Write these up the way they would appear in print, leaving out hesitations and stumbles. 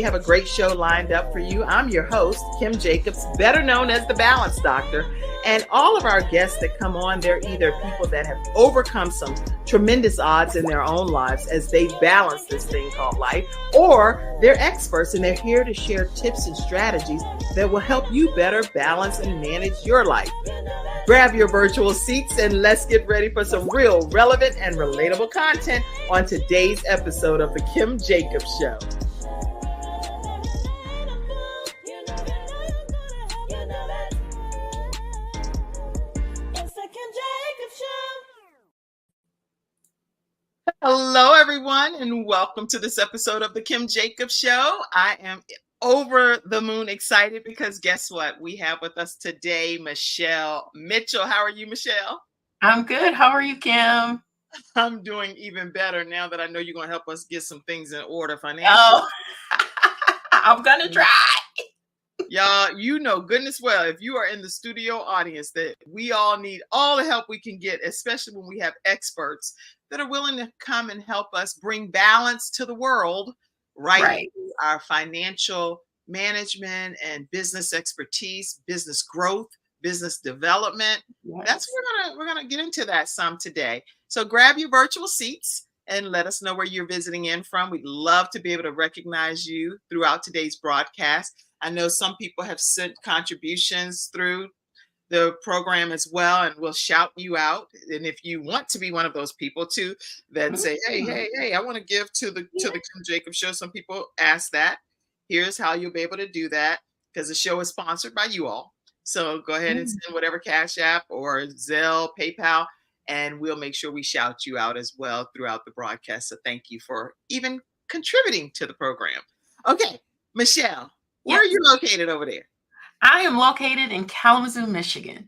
have a great show lined up for you. I'm your host, Kim Jacobs, better known as the Balance Doctor. And all of our guests that come on, they're either people that have overcome some tremendous odds in their own lives as they balance this thing called life, or they're experts and they're here to share tips and strategies that will help you better balance and manage your life. Grab your virtual seats and let's get ready for some real relevant and relatable content on today's episode of The Kim Jacobs Show. Hello, everyone, and welcome to this episode of The Kim Jacobs Show. I am over the moon excited because guess what? We have with us today Michelle Mitchell. How are you, Michelle? I'm good. How are you, Kim? I'm doing even better now that I know you're going to help us get some things in order financially. Oh, I'm going to try. Y'all, you know goodness well, if you are in the studio audience, that we all need all the help we can get, especially when we have experts that are willing to come and help us bring balance to the world, right? Our financial management and business expertise, business growth, business development. Yes. That's what we're gonna get into that some today. So grab your virtual seats and let us know where you're visiting in from. We'd love to be able to recognize you throughout today's broadcast. I know some people have sent contributions through the program as well, and we'll shout you out. And if you want to be one of those people too, that say, hey, I want to give to the Kim Jacobs Show. Some people ask that. Here's how you'll be able to do that, because the show is sponsored by you all. So go ahead and send whatever Cash App or Zelle, PayPal, and we'll make sure we shout you out as well throughout the broadcast. So thank you for even contributing to the program. Okay, Michelle, where are you located over there? I am located in Kalamazoo, Michigan.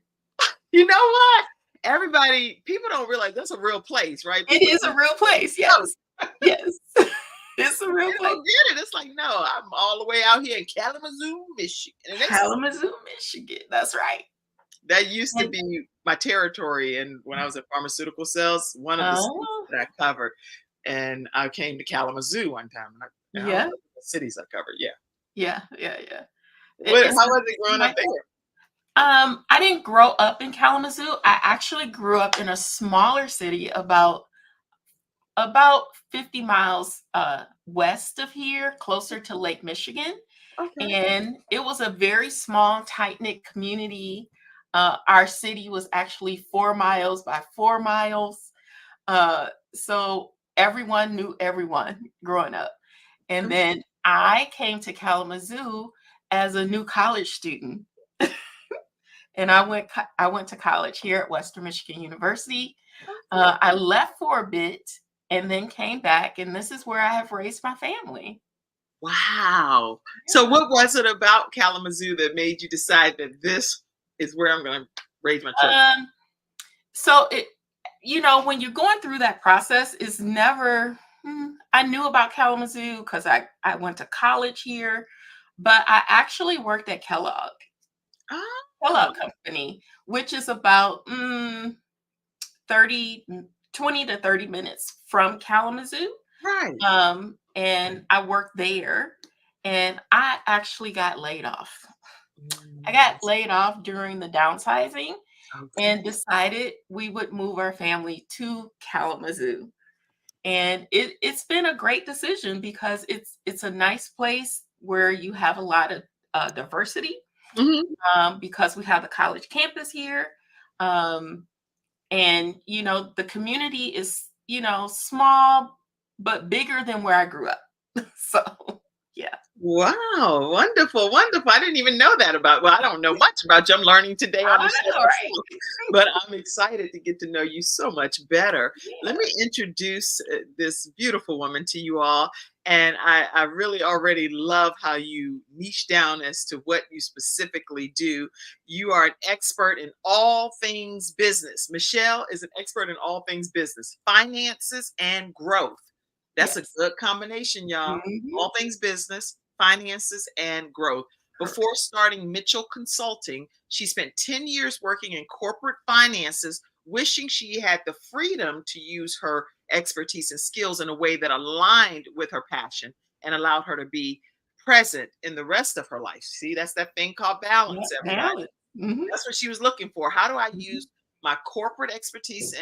You know what? People don't realize that's a real place, right? It is a real place. Yes. Yes. It's a real place. Get it. It's like, no, I'm all the way out here in Kalamazoo, Michigan. Kalamazoo, Michigan. That's right. That used to be my territory. And when I was in pharmaceutical sales, one of the cities that I covered. And I came to Kalamazoo one time. And the cities I covered. Yeah. How was it growing up there? I didn't grow up in Kalamazoo. I actually grew up in a smaller city about 50 miles west of here, closer to Lake Michigan. Okay. And it was a very small, tight-knit community. Our city was actually 4 miles by 4 miles. So everyone knew everyone growing up. And then I came to Kalamazoo as a new college student. And I went to college here at Western Michigan University. I left for a bit and then came back, and this is where I have raised my family. Wow. So what was it about Kalamazoo that made you decide that this is where I'm going to raise my children? So when you're going through that process, it's never, I knew about Kalamazoo because I went to college here, but I actually worked at Kellogg Company, which is about 20 to 30 minutes from Kalamazoo. Right. And I worked there, and I actually got laid off. I got laid off during the downsizing and decided we would move our family to Kalamazoo. And it's been a great decision because it's a nice place where you have a lot of diversity, because we have the college campus here. And, the community is, small, but bigger than where I grew up. So, yeah. Wow. Wonderful. Wonderful. I didn't even know that I don't know much about you. I'm learning today on the show. Right? But I'm excited to get to know you so much better. Yeah. Let me introduce this beautiful woman to you all. And I really already love how you niche down as to what you specifically do. You are an expert in all things business. Michelle is an expert in all things business, finances, and growth. That's a good combination, y'all. All things business, finances, and growth. Before starting Mitchell Consulting, she spent 10 years working in corporate finances, wishing she had the freedom to use her expertise and skills in a way that aligned with her passion and allowed her to be present in the rest of her life. See, that's that thing called Yeah, balance, everybody. balance. Mhm, That's what she was looking for. How do I mhm. use my corporate expertise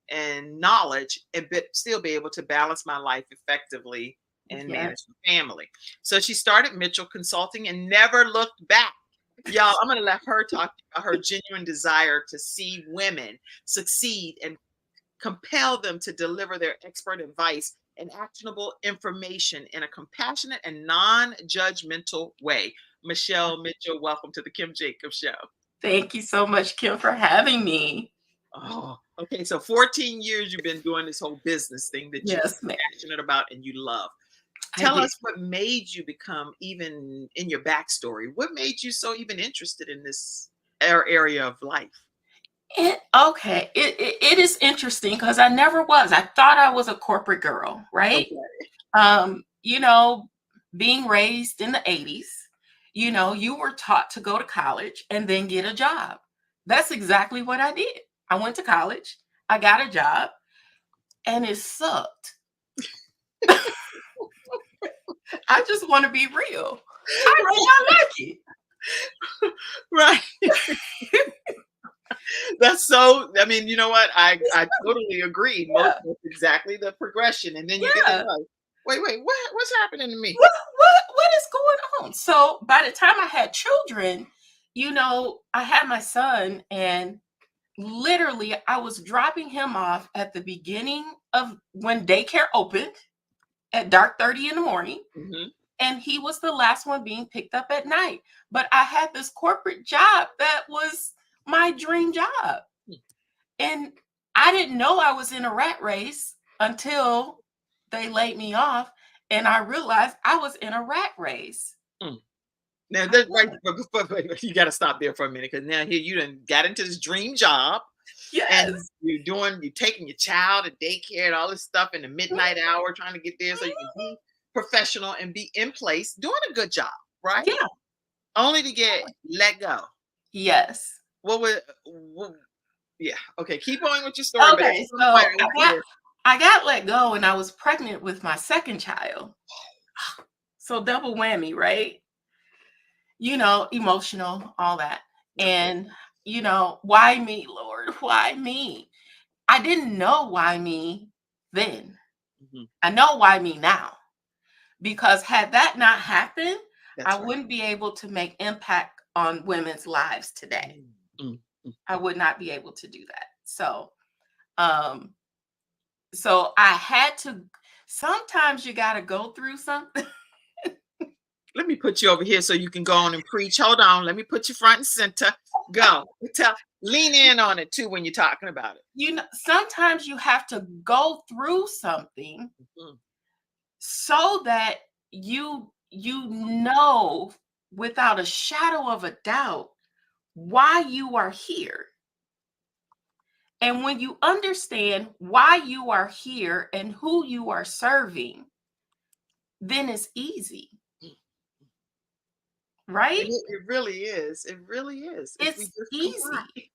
and knowledge and still be able to balance my life effectively and Yes. manage the family? So she started Mitchell Consulting and never looked back. Y'all, I'm going to let her talk about her genuine desire to see women succeed and compel them to deliver their expert advice and actionable information in a compassionate and non-judgmental way. Michelle Mitchell, welcome to the Kim Jacobs Show. Thank you so much, Kim, for having me. Oh, okay. So 14 years you've been doing this whole business thing that you're Yes, ma'am. passionate about and you love. I Tell did. us what made you become, even in your backstory, what made you so even interested in this area of life? Okay, it is interesting because I never was. I thought I was a corporate girl, right? Okay. You know, being raised in the 80s, you were taught to go to college and then get a job. That's exactly what I did. I went to college, I got a job, and it sucked. I just want to be real. I did not like it. Right. That's so, I mean, you know what? I totally agree. Yeah, That's exactly the progression. And then you get yeah. there like, wait, what's happening to me? What is going on? So by the time I had children, I had my son, and literally I was dropping him off at the beginning of when daycare opened at dark 30 in the morning, Hmm. and he was the last one being picked up at night. But I had this corporate job that was my dream job. And I didn't know I was in a rat race until they laid me off, and I realized I was in a rat race. Now I that right, was. you got to stop there for a minute because now here you done got into this dream job and Yes. you're taking your child to daycare and all this stuff in the midnight hour trying to get there so you can Mhm. be professional and be in place doing a good job, right? Yeah. Only to get let go. Yes. What, yeah, okay, keep on with your story, but at Okay, some point so I I want you got to. I got let go and I was pregnant with my second child. So double whammy, right? Emotional, all that. And, why me, Lord? Why me? I didn't know why me then. Mhm. I know why me now. Because had that not happened, I That's right. wouldn't be able to make impact on women's lives today. Mm, mm, mm. I would not be able to do that. Um, so I had to, sometimes you got to go through something. Let me put you over here so you can go on and preach. Hold on. Let me put you front and center. Go. Lean in on it too when you're talking about it. Sometimes you have to go through something Mhm. so that you know without a shadow of a doubt why you are here. And when you understand why you are here and who you are serving, then it's easy, right? It really is. It really is. If we It's just comply. easy.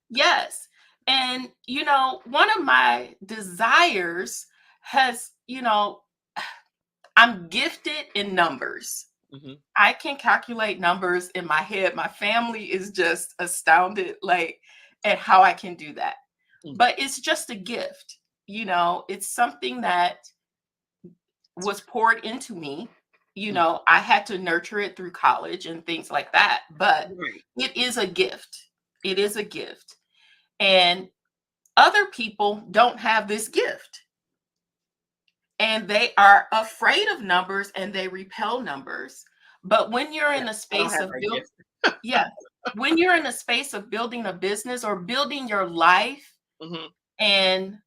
Yes. And, one of my desires has, I'm gifted in numbers. Mhm. I can calculate numbers in my head. My family is just astounded, like, at how I can do that. Mm. But it's just a gift. It's something that was poured into me. Mm. I had to nurture it through college and things like that. But Right. it is a gift. It is a gift. And other people don't have this gift. And they are afraid of numbers and they repel numbers. But when you're Yeah. in a I don't space have of that gift. yeah, when you're in a space of building a business or building your life, Mhm. and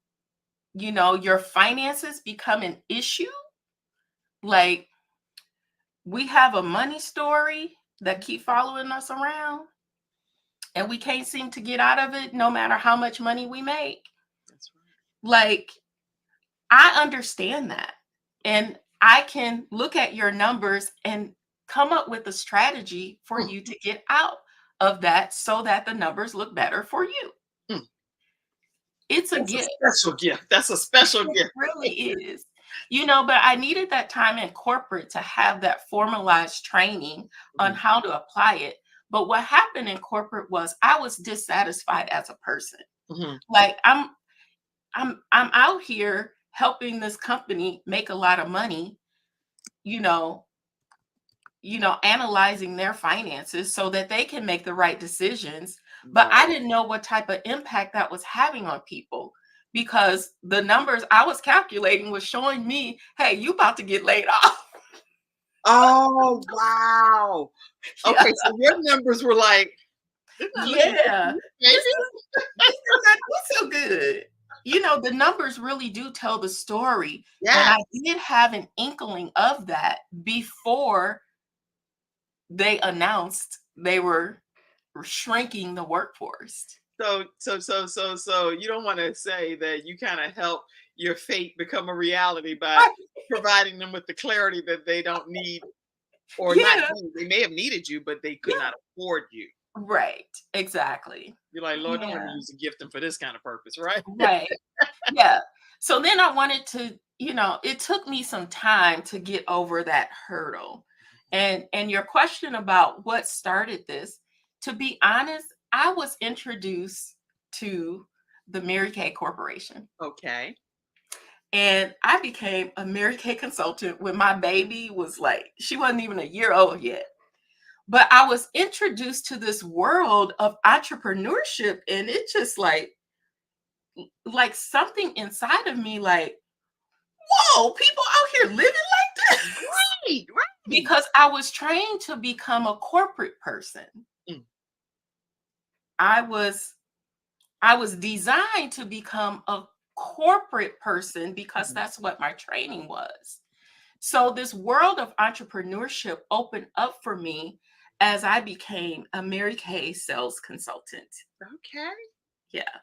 your finances become an issue, like we have a money story that keep following us around and we can't seem to get out of it no matter how much money we make. That's right. Like, I understand that. And I can look at your numbers and come up with a strategy for Mm, you to get out of that so that the numbers look better for you. mm. It's a That's a gift. special gift. That's a special It gift. really is. But I needed that time in corporate to have that formalized training on Mhm. how to apply it. But what happened in corporate was I was dissatisfied as a person. Mhm. Like I'm out here helping this company make a lot of money, you know, analyzing their finances so that they can make the right decisions. But I Right. didn't know what type of impact that was having on people because the numbers I was calculating was showing me, hey, you about to get laid off. Oh, wow. Yeah. Okay, so your numbers were like, "It's not looking good for Yeah. you, This baby." is not so good. The numbers really do tell the story. And Yeah. I did have an inkling of that before they announced they were shrinking the workforce. So you don't want to say that you kind of help your fate become a reality by Right. providing them with the clarity that they don't need or not Yeah. need. They may have needed you, but they could Yeah. not afford you. Right. Exactly. You're like, Lord, don't let me Yeah. use the gifting for this kind of purpose, right? Right. Yeah. So then I wanted to, it took me some time to get over that hurdle. And your question about what started this, to be honest, I was introduced to the Mary Kay Corporation. Okay. And I became a Mary Kay consultant when my baby was like, she wasn't even a year old yet. But I was introduced to this world of entrepreneurship, and it just like something inside of me, like, whoa, people out here living like this. Right, right. Because I was trained to become a corporate person. Mm. I was I was designed to become a corporate person because Mhm. that's what my training was. So this world of entrepreneurship opened up for me as I became a Mary Kay sales consultant. Okay. Yeah.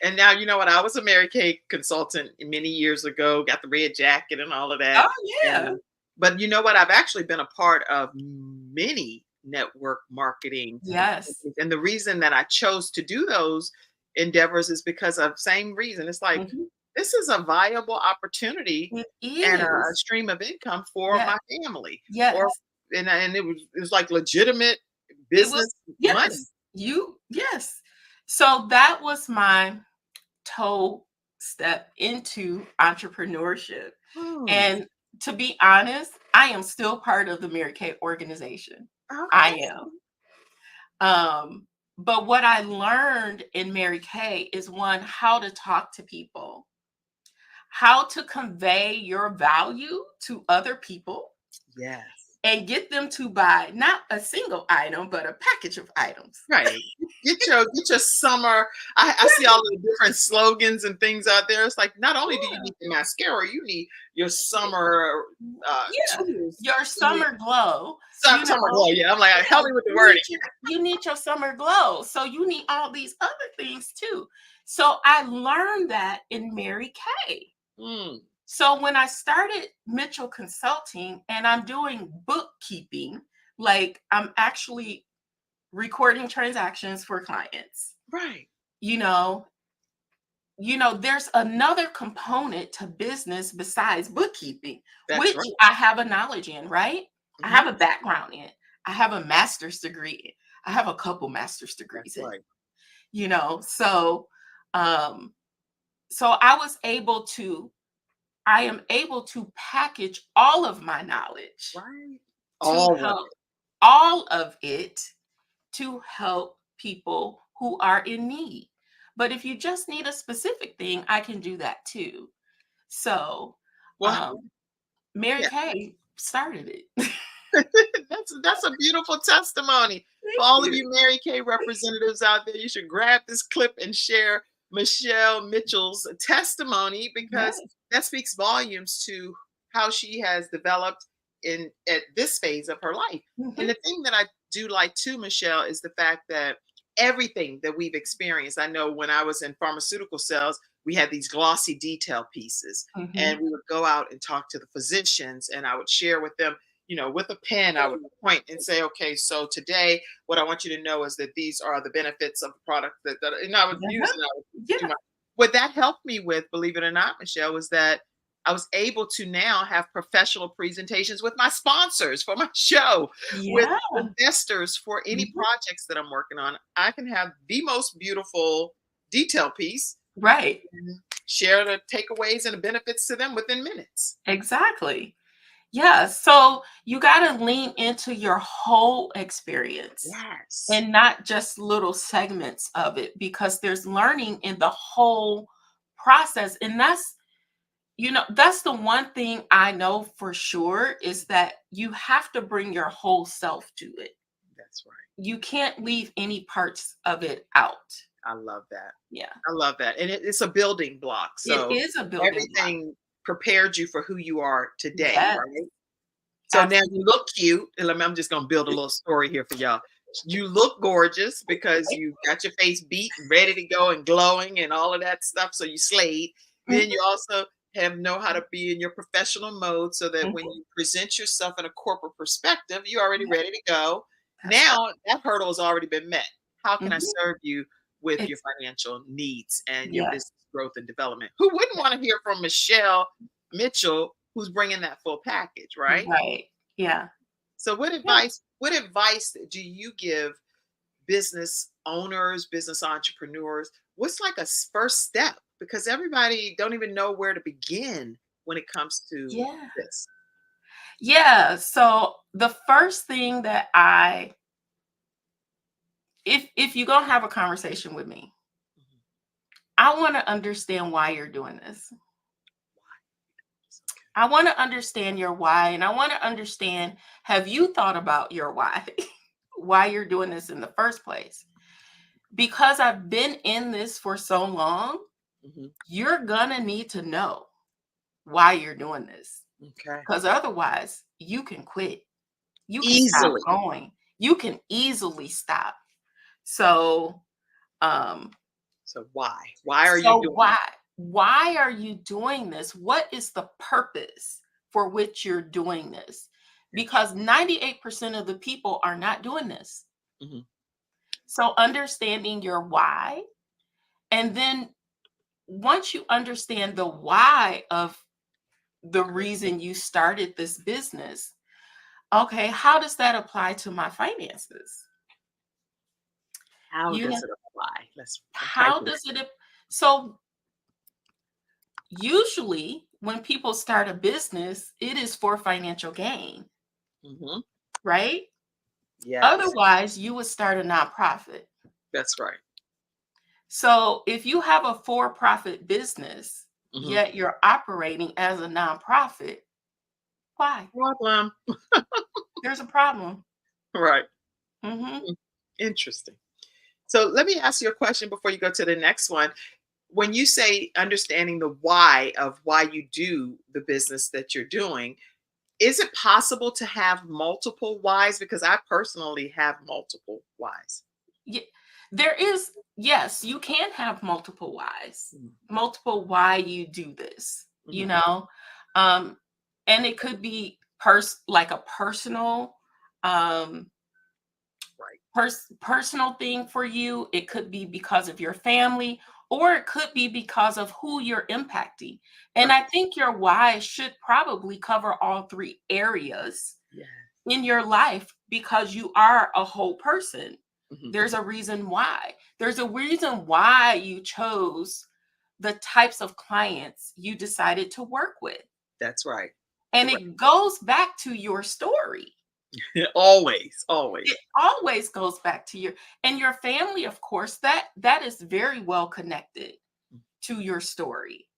And now you know what? I was a Mary Kay consultant many years ago, got the red jacket and all of that. Oh yeah. And but you know what? I've actually been a part of many network marketing. Yes. And the reason that I chose to do those endeavors is because of same reason. It's like Mhm. this is a viable opportunity It and a is. stream of income for Yeah. my family. Or Yes. and it was like legitimate It business was, money. yes. Yes. So that was my toe step into entrepreneurship. Hmm. And to be honest, I am still part of the Mary Kay organization. I Okay. am. But what I learned in Mary Kay is, one, how to talk to people, how to convey your value to other people Yes. and get them to buy not a single item, but a package of items. Right. Get your summer. I see all the different slogans and things out there. It's like not only do you Yeah. need the mascara, you need your summer Yeah. tools. Your summer glow, Summer glow. Yeah, I'm like, yeah, help me with the you need wording. your summer glow. So you need all these other things too. So I learned that in Mary Kay. Mm, So when I started Mitchell Consulting and I'm doing bookkeeping, like I'm actually recording transactions for clients, right. you know, there's another component to business besides bookkeeping, That's which right. I have a knowledge in, right? I Mhm. have a background in. I have a master's degree in. I have a couple master's That's degrees in, right. you know. So um so I am able to package all of my knowledge Right. to All of help it. all of it to help people who are in need. But if you just need a specific thing, I can do that too. So, Well, um, Mary yeah. Kay started it. That's a beautiful testimony. For Thank all of you. you Mary Kay representatives out there, you should grab this clip and share Michelle Mitchell's testimony because Yes. that speaks volumes to how she has developed in at this phase of her life. And Mhm, the thing that I do like too, Michelle, is the fact that everything that we've experienced. I know when I was in pharmaceutical sales, we had these glossy detail pieces, and mhm. we would go out and talk to the physicians, and I would share with them with a pen, I would point and say, okay, so today, what I want you to know is that these are the benefits of the product and I would use Uh-huh. and I would do Yeah. my, what that helped me with, believe it or not, Michelle, was that I was able to now have professional presentations with my sponsors for my show, with Yeah. investors for any Mhm. projects that I'm working on. I can have the most beautiful detail piece Right. and share the takeaways and the benefits to them within minutes. Exactly. Yeah. So you got to lean into your whole experience Yes. and not just little segments of it, because there's learning in the whole process. And that's the one thing I know for sure, is that you have to bring your whole self to it. That's right. You can't leave any parts of it out. I love that. Yeah. I love that. And it's a building block. It So is a building block. everything prepared you for who you are today, Yes. right? So now you Absolutely. look cute. And I'm just going to build a little story here for y'all. You look gorgeous because you got your face beat and ready to go and glowing and all of that stuff. So you slayed. Then you also know how to be in your professional mode so that when Mhm. you present yourself in a corporate perspective, you're already Yeah, ready to go. that's right. Now that hurdle has already been met. How can I Mhm. serve you with your Ex financial needs and your Yes, business growth and development? Who wouldn't want to hear from Michelle Mitchell, who's bringing that full package, right? right. Yeah. So Yeah. what advice do you give business owners, business entrepreneurs? What's like a first step? Because everybody don't even know where to begin when it comes to Yeah. this. Yeah. So the first thing that if you're gonna have a conversation with me, Mhm. I want to understand why you're doing this. I want to understand your why, and I want to understand, have you thought about your why? Why you're doing this in the first place? Because I've been in this for so long, Mhm. you're gonna need to know why you're doing this. Okay. Because otherwise, you can quit. You can stop Easily. going. You can easily stop. So, um, So why? Why are you so doing why? Why are you doing this? What is the purpose for which you're doing this? it? Because 98% of the people are not doing this. Mhm. So understanding your why, and then once you understand the why of the reason you started this business, okay, how does that apply to my finances? How You know, does it apply? I'm how typing. does it so usually when people start a business, it is for financial gain, Mhm. right? Yes, Otherwise, you would start a nonprofit. that's right. So if you have a for-profit business, Mhm. yet you're operating as a nonprofit, why? Problem. There's a problem. Right. Hmm. Hmm. Interesting. So let me ask you a question before you go to the next one. When you say understanding the why of why you do the business that you're doing, is it possible to have multiple whys? Because I personally have multiple whys. Yeah, there is, yes, you can have multiple whys, Mhm. multiple why you do this, Mhm. um, and it could be like a personal, um, Right. personal thing for you. It could be because of your family, or it could be because of who you're impacting. And Right. I think your why should probably cover all three areas Yeah. in your life, because you are a whole person. Mhm. There's a reason why. There's a reason why you chose the types of clients you decided to work with. That's right. And Right. it goes back to your story. Always. It Always. always goes back to your family, of course. That is very well connected to your story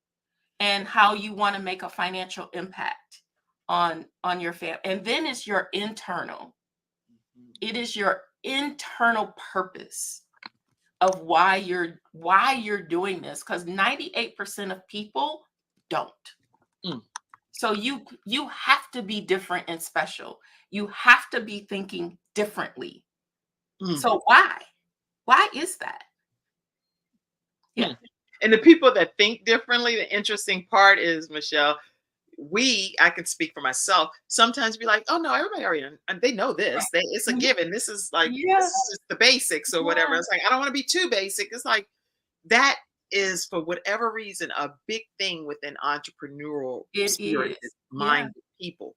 and how you want to make a financial impact on your family. And then it's your internal. Mhm. It is your internal purpose of why you're doing this, because 98% of people don't. Mm. So you have to be different and special. You have to be thinking differently. Mm. So why is that? Yeah. Hmm. And the people that think differently, the interesting part is, Michelle, I can speak for myself, sometimes be like, oh no, everybody already and they know this. It's a Mhm. given. This is Yeah, just the basics or whatever. yeah. It's like I don't want to be too basic. It's like that is, for whatever reason, a big thing within entrepreneurial It spirited is. Yeah. minded people.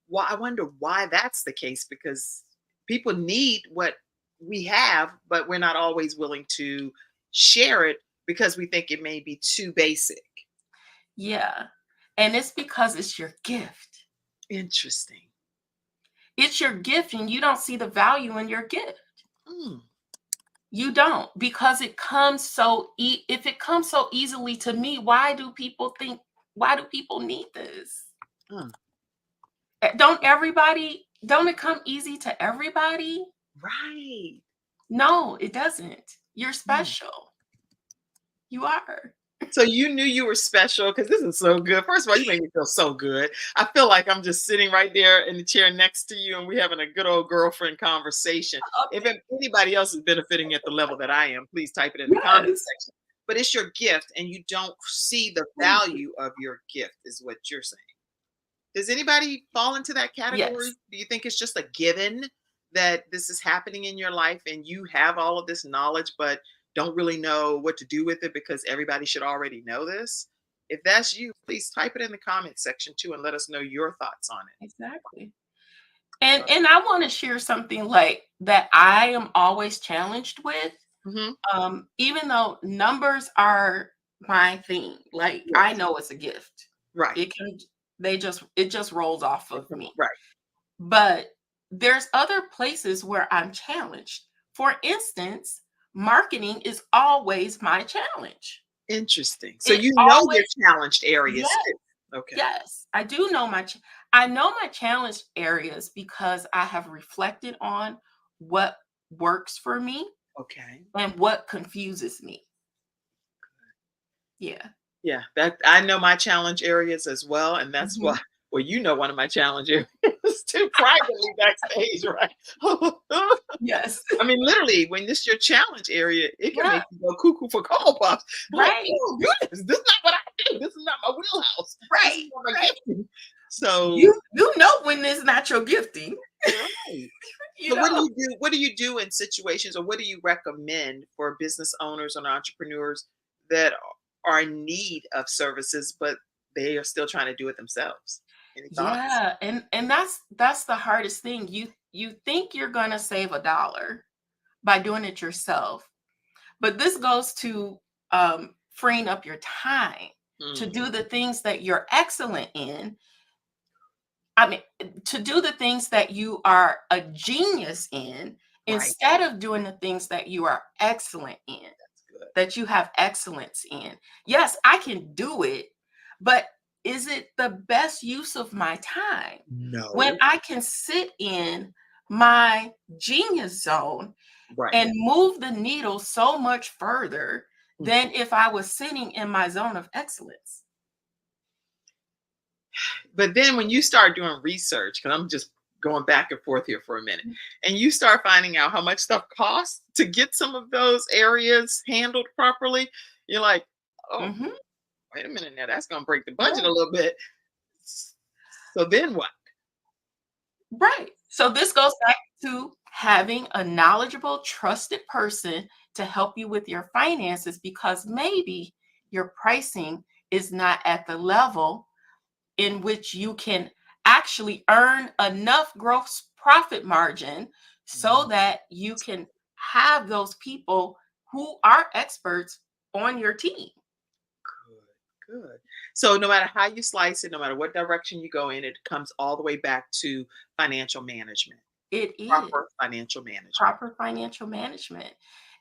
Why, I wonder why that's the case, because people need what we have, but we're not always willing to share it because we think it may be too basic. Yeah. And it's because it's your gift. Interesting. It's your gift, and you don't see the value in your gift. Mm, You don't, because it comes if it comes so easily to me, why do people need this? mm, Don't it come easy to everybody? right. No, it doesn't. You're Mm. special. You are. So you knew you were special, because this is so good. First of all, you make me feel so good. I feel like I'm just sitting right there in the chair next to you, and we having a good old girlfriend conversation. If anybody else is benefiting at the level that I am, please type it in the comment Yes. section. But it's your gift, and you don't see the Thank you. value of your gift, is what you're saying. Does anybody fall into that category? Yes. Do you think it's just a given that this is happening in your life and you have all of this knowledge, but don't really know what to do with it because everybody should already know this? If that's you, please type it in the comment section too and let us know your thoughts on it. Exactly. And I want to share something like that I am always challenged with. Hmm. Even though numbers are my thing, like I Yes. know it's a gift. Right. It just rolls off of me. Right. But there's other places where I'm challenged. For instance, marketing is always my challenge. Interesting. So It you know always, your challenged areas yes, too. Okay. yes, I do know I know my challenged areas because I have reflected on what works for me Okay. and what confuses me. Yeah. Yeah, that I know my challenge areas as well, and that's why. Mhm. Well, you know one of my challenge areas too, privately backstage, right? Yes. I mean, literally, when this your challenge area, it can Yeah, make you go cuckoo for cocoa puffs. Like, right, oh goodness, this is not what I do. This is not my wheelhouse. This is right, not my right. gifting. So, You know when it's not your gifting, right. you So, what do know? you do? What do you do in situations, or what do you recommend for business owners and entrepreneurs that are in need of services, but they are still trying to do it themselves? Any thoughts? Yeah, and that's the hardest thing. You think you're gonna save $1 by doing it yourself, but this goes to freeing up your time to Mm, do the things that you're excellent in. I mean, to do the things that you are a genius in right. instead of doing the things that you are excellent in, That's good. that you have excellence in. Yes, I can do it, but is it the best use of my time when No. I can sit in my genius zone Right. and move the needle so much further Mm. than if I was sitting in my zone of excellence? But then when you start doing research, because I'm just going back and forth here for a minute, and you start finding out how much stuff costs to get some of those areas handled properly, you're like, oh, Mhm. wait a minute now, that's going to break the budget Yeah. a little bit. So then what? Right. So this goes back to having a knowledgeable, trusted person to help you with your finances because maybe your pricing is not at the level in which you can actually earn enough gross profit margin so Mm, that you can have those people who are experts on your team. good, good. So no matter how you slice it, no matter what direction you go in, it comes all the way back to financial management, It is proper financial management. proper financial management.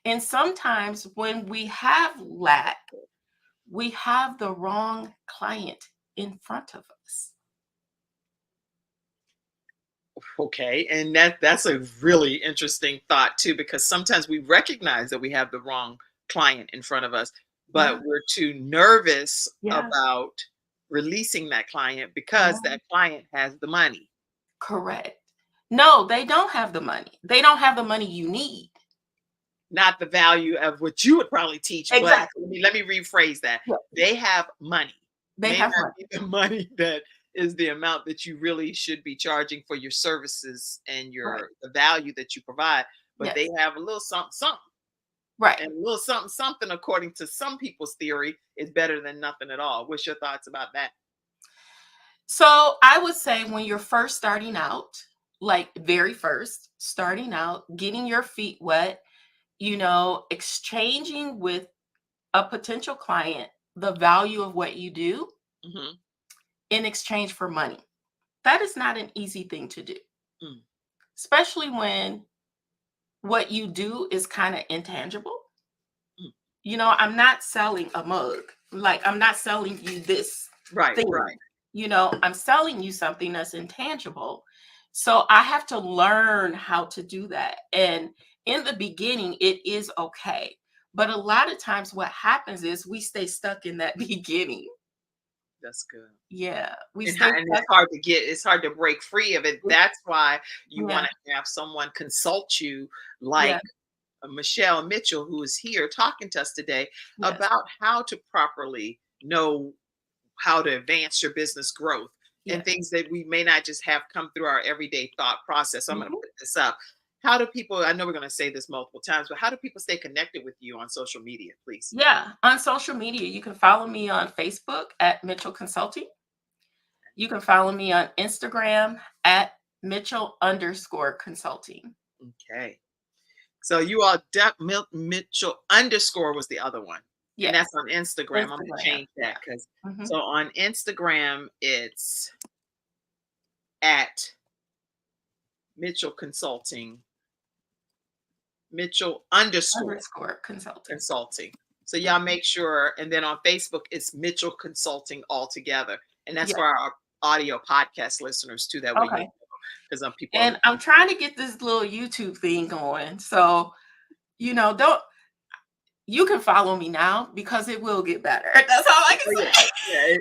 And sometimes when we have lack, we have the wrong client in front of us. Okay, and that's a really interesting thought too, because sometimes we recognize that we have the wrong client in front of us, Yeah, but we're too nervous yeah, about releasing that client yeah, because that client has the money, correct. No, they don't have the money. They don't have the money you need. not the value of what you would probably teach. But Exactly. let me rephrase that. Yeah, They have money. they May have not money. be the money that is the amount that you really should be charging for your services and Right. the value that you provide, but they Yes. have a little something, something. Right. And a little something, something, according to some people's theory, is better than nothing at all. What's your thoughts about that? So I would say when you're first starting out, like very first starting out, getting your feet wet, exchanging with a potential client the value of what you do Hmm. in exchange for money. That is not an easy thing to do, Mm. especially when what you do is kind of intangible. Mm. I'm not selling a mug. Like, I'm not selling you this Right, thing. right. I'm selling you something that's intangible. So I have to learn how to do that. And in the beginning, it is okay. But a lot of times what happens is we stay stuck in that beginning. That's good. Yeah. We And, stay and stuck. it's hard to break free of it. That's why you Yeah. want to have someone consult you, Yeah. like Michelle Mitchell, who is here talking to us today Yes. about how to properly know how to advance your business growth and Yes. things that we may not just have come through our everyday thought process. So I'm going to Mhm. put this up. How do people, I know we're going to say this multiple times, but how do people stay connected with you on social media, please? Yeah. On social media, you can follow me on Facebook at Mitchell Consulting. You can follow me on Instagram at Mitchell_consulting. Okay. So you all, Mitchell underscore was the other one. And Yes. that's on Instagram. I'm going to Instagram. change Yeah. that because Mhm. so on Instagram, it's at Mitchell Consulting, Mitchell underscore _consulting. consulting. So y'all make sure, and then on Facebook, it's Mitchell Consulting altogether. And that's Yeah. for our audio podcast listeners too. That way you, Okay. because some people And I'm trying to get this little YouTube thing going. So, don't you can follow me now because it will get better. That's all I oh, can yeah, say. yeah,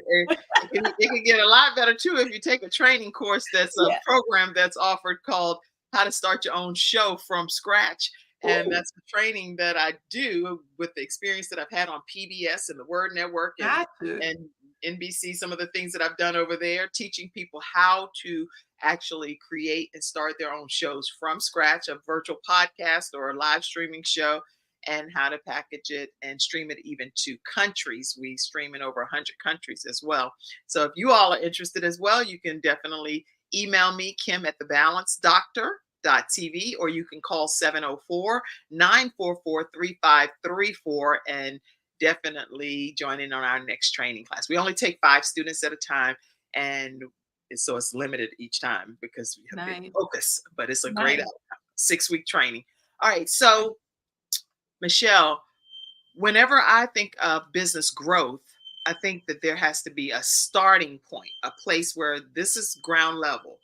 it can get a lot better too if you take a training course that's a Yeah. program that's offered called How to Start Your Own Show from Scratch. And Ooh, that's the training that I do with the experience that I've had on PBS and the Word Network got to. and NBC, some of the things that I've done over there, teaching people how to actually create and start their own shows from scratch, a virtual podcast or a live streaming show, and how to package it and stream it even to countries. We stream in over 100 countries as well. So if you all are interested as well, you can definitely email me, Kim at thebalancedoctor.tv, or you can call 704-944-3534 and definitely join in on our next training class. We only take 5 students at a time, and so it's limited each time because we have big Nice. focus, but it's a great Nice. outcome. 6-week training. All right, so Michelle, whenever I think of business growth, I think that there has to be a starting point, a place where this is ground level.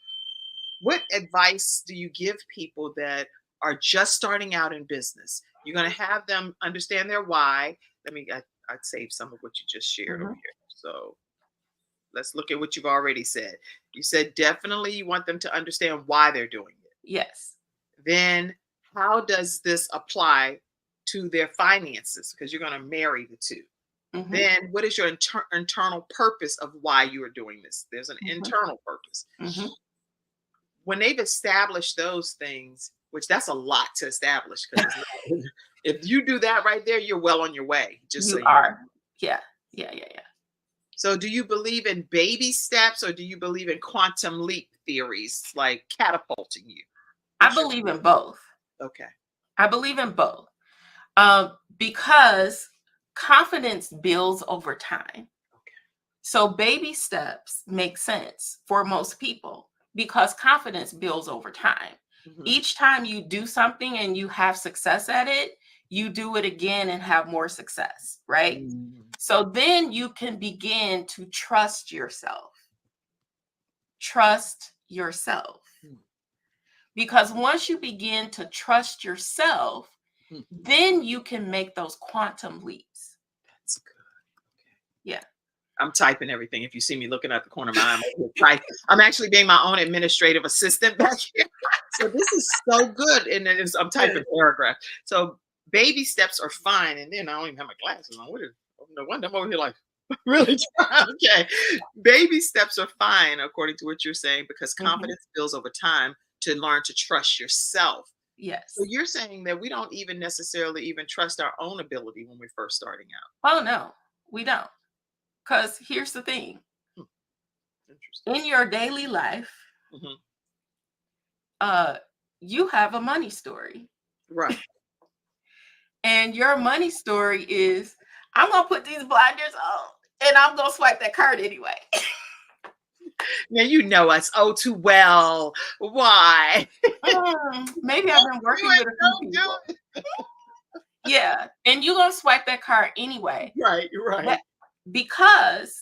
What advice do you give people that are just starting out in business? You're going to have them understand their why. I'd save some of what you just shared over Mhm. here. So let's look at what you've already said. You said definitely you want them to understand why they're doing it. Yes. Then how does this apply to their finances? Because you're going to marry the two. Mhm. Then what is your internal purpose of why you are doing this? There's an Mhm. internal purpose. Mhm. When they've established those things, which that's a lot to establish, because if you do that right there, you're well on your way. Just so You you know. are. Yeah. Yeah. Yeah. Yeah. So, do you believe in baby steps, or do you believe in quantum leap theories, like catapulting you? I believe in both. Okay. I believe in both. Because confidence builds over time. Okay. So baby steps make sense for most people because confidence builds over time. Mhm. Each time you do something and you have success at it, you do it again and have more success, right? Mhm. So then you can begin to trust yourself. Trust yourself. Mhm. Because once you begin to trust yourself, Mhm. then you can make those quantum leaps. That's good. Okay. Yeah. I'm typing everything. If you see me looking at the corner of my eye, I'm actually being my own administrative assistant back here. So this is so good. And then I'm typing paragraph. So baby steps are fine. And then I don't even have my glasses on. No wonder I'm over here like really trying. Okay. Baby steps are fine, according to what you're saying, because Mhm. confidence builds over time to learn to trust yourself. Yes. So you're saying that we don't even necessarily even trust our own ability when we're first starting out. Oh no, we don't. Because here's the thing. Hmm, interesting. In your daily life, Hmm. uh, you have a money story. Right. And your money story is, I'm gonna put these blinders on and I'm gonna swipe that card anyway. Now you know us oh too well. Why? Maybe I've been Don't do working it. with a few Don't people. do it. Yeah. And you're gonna swipe that card anyway. Right. Right. That- because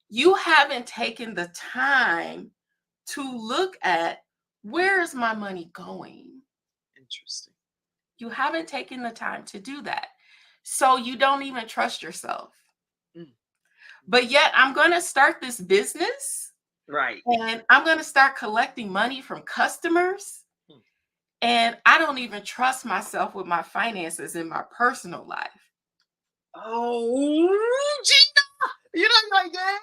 you haven't taken the time to look at, where is my money going? Interesting. You haven't taken the time to do that. So you don't even trust yourself. Mm. But yet I'm going to start this business, Right. and I'm going to start collecting money from customers. Hmm. And I don't even trust myself with my finances in my personal life. Oh, Gina, you know like that.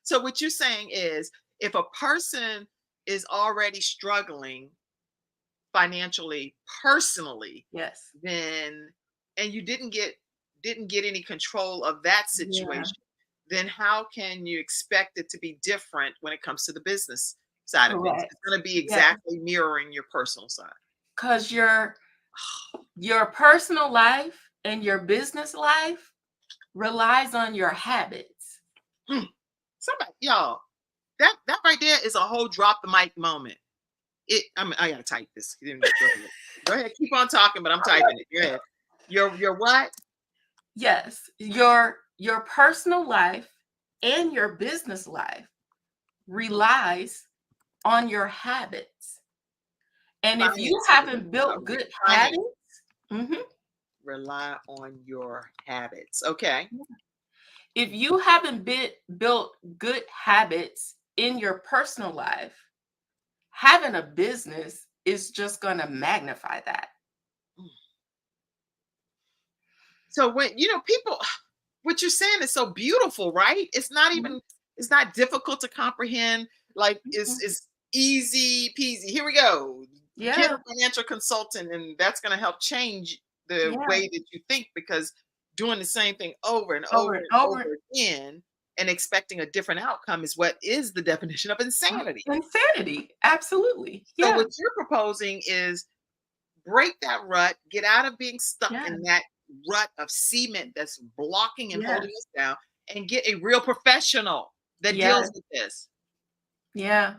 So what you're saying is, if a person is already struggling financially, personally, Yes. then and you didn't get any control of that Yeah. situation, then how can you expect it to be different when it comes to the business side of things? Correct. It's going to be Yeah. exactly mirroring your personal side. Because your personal life and your business life relies on your habits. Somebody, y'all, that right there is a whole drop the mic moment. I gotta type this. Go ahead. Go ahead, keep on talking, but I'm typing it. Go ahead. Your what? Yes, your personal life and your business life relies on your habits. And if you Finances. haven't built Okay. good Finance. habits, mhm, Rely on your habits. Okay. if you haven't built good habits in your personal life, having a business is just going to magnify that. So when people, what you're saying is so beautiful, right? It's not difficult to comprehend. Like Mhm. it's easy peasy. Here we go. Get Yeah, a financial consultant, and that's going to help change the yeah, way that you think, because doing the same thing over and over over and and over. over again and expecting a different outcome is what is the definition of insanity. Insanity, absolutely. So Yeah, what you're proposing is break that rut, get out of being stuck yeah, in that rut of cement that's blocking and yeah, holding us down, and get a real professional that yeah, deals with this. yeah.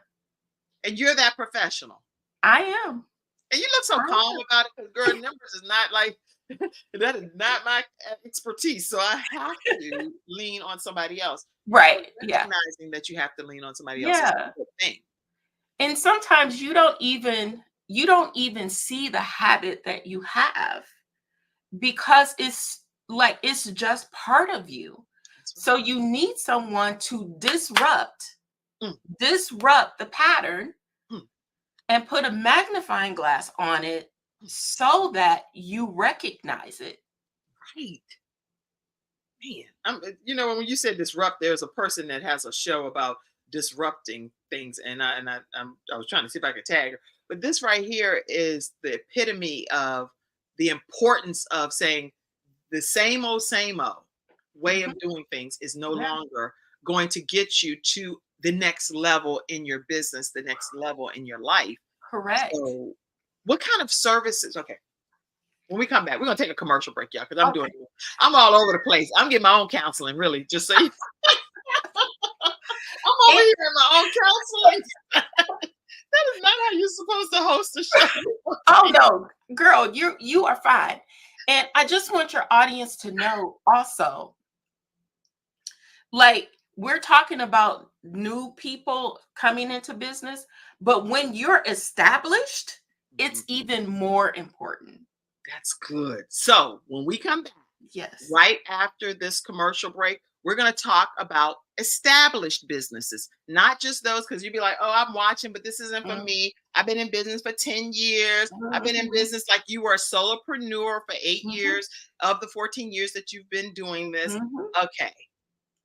And you're that professional. I am. And you look so I calm am. about it, because girl, numbers is not like that is not my expertise. So I have to lean on somebody else. So Right. Yeah. recognizing that you have to lean on somebody else is Yeah. a good thing. And sometimes you don't even see the habit that you have, because it's just part of you. That's So you need someone to disrupt right. disrupt the pattern Mm, and put a magnifying glass on it mm, so that you recognize it. right. Man, when you said disrupt, there's a person that has a show about disrupting things, and I was trying to see if I could tag her. But this right here is the epitome of the importance of saying the same old way Mhm. of doing things is no Yeah, longer going to get you to the next level in your business, the next level in your life. correct. So, what kind of services? Okay, when we come back, we're gonna take a commercial break, y'all, because Okay. I'm all over the place. I'm getting my own counseling, really. Just so you, I'm over And- here in my own counseling. That is not how you're supposed to host a show. oh no, girl, you are fine. And I just want your audience to know also, like, we're talking about new people coming into business, but when you're established, it's Mhm. even more important. That's good. So when we come back, Yes. right after this commercial break, we're going to talk about established businesses, not just those, because you'd be like, oh, I'm watching, but this isn't for Mhm. me. I've been in business for 10 years. I've been in Mhm. business like you were a solopreneur for 8 Mhm. years of the 14 years that you've been doing this. Mhm. Okay.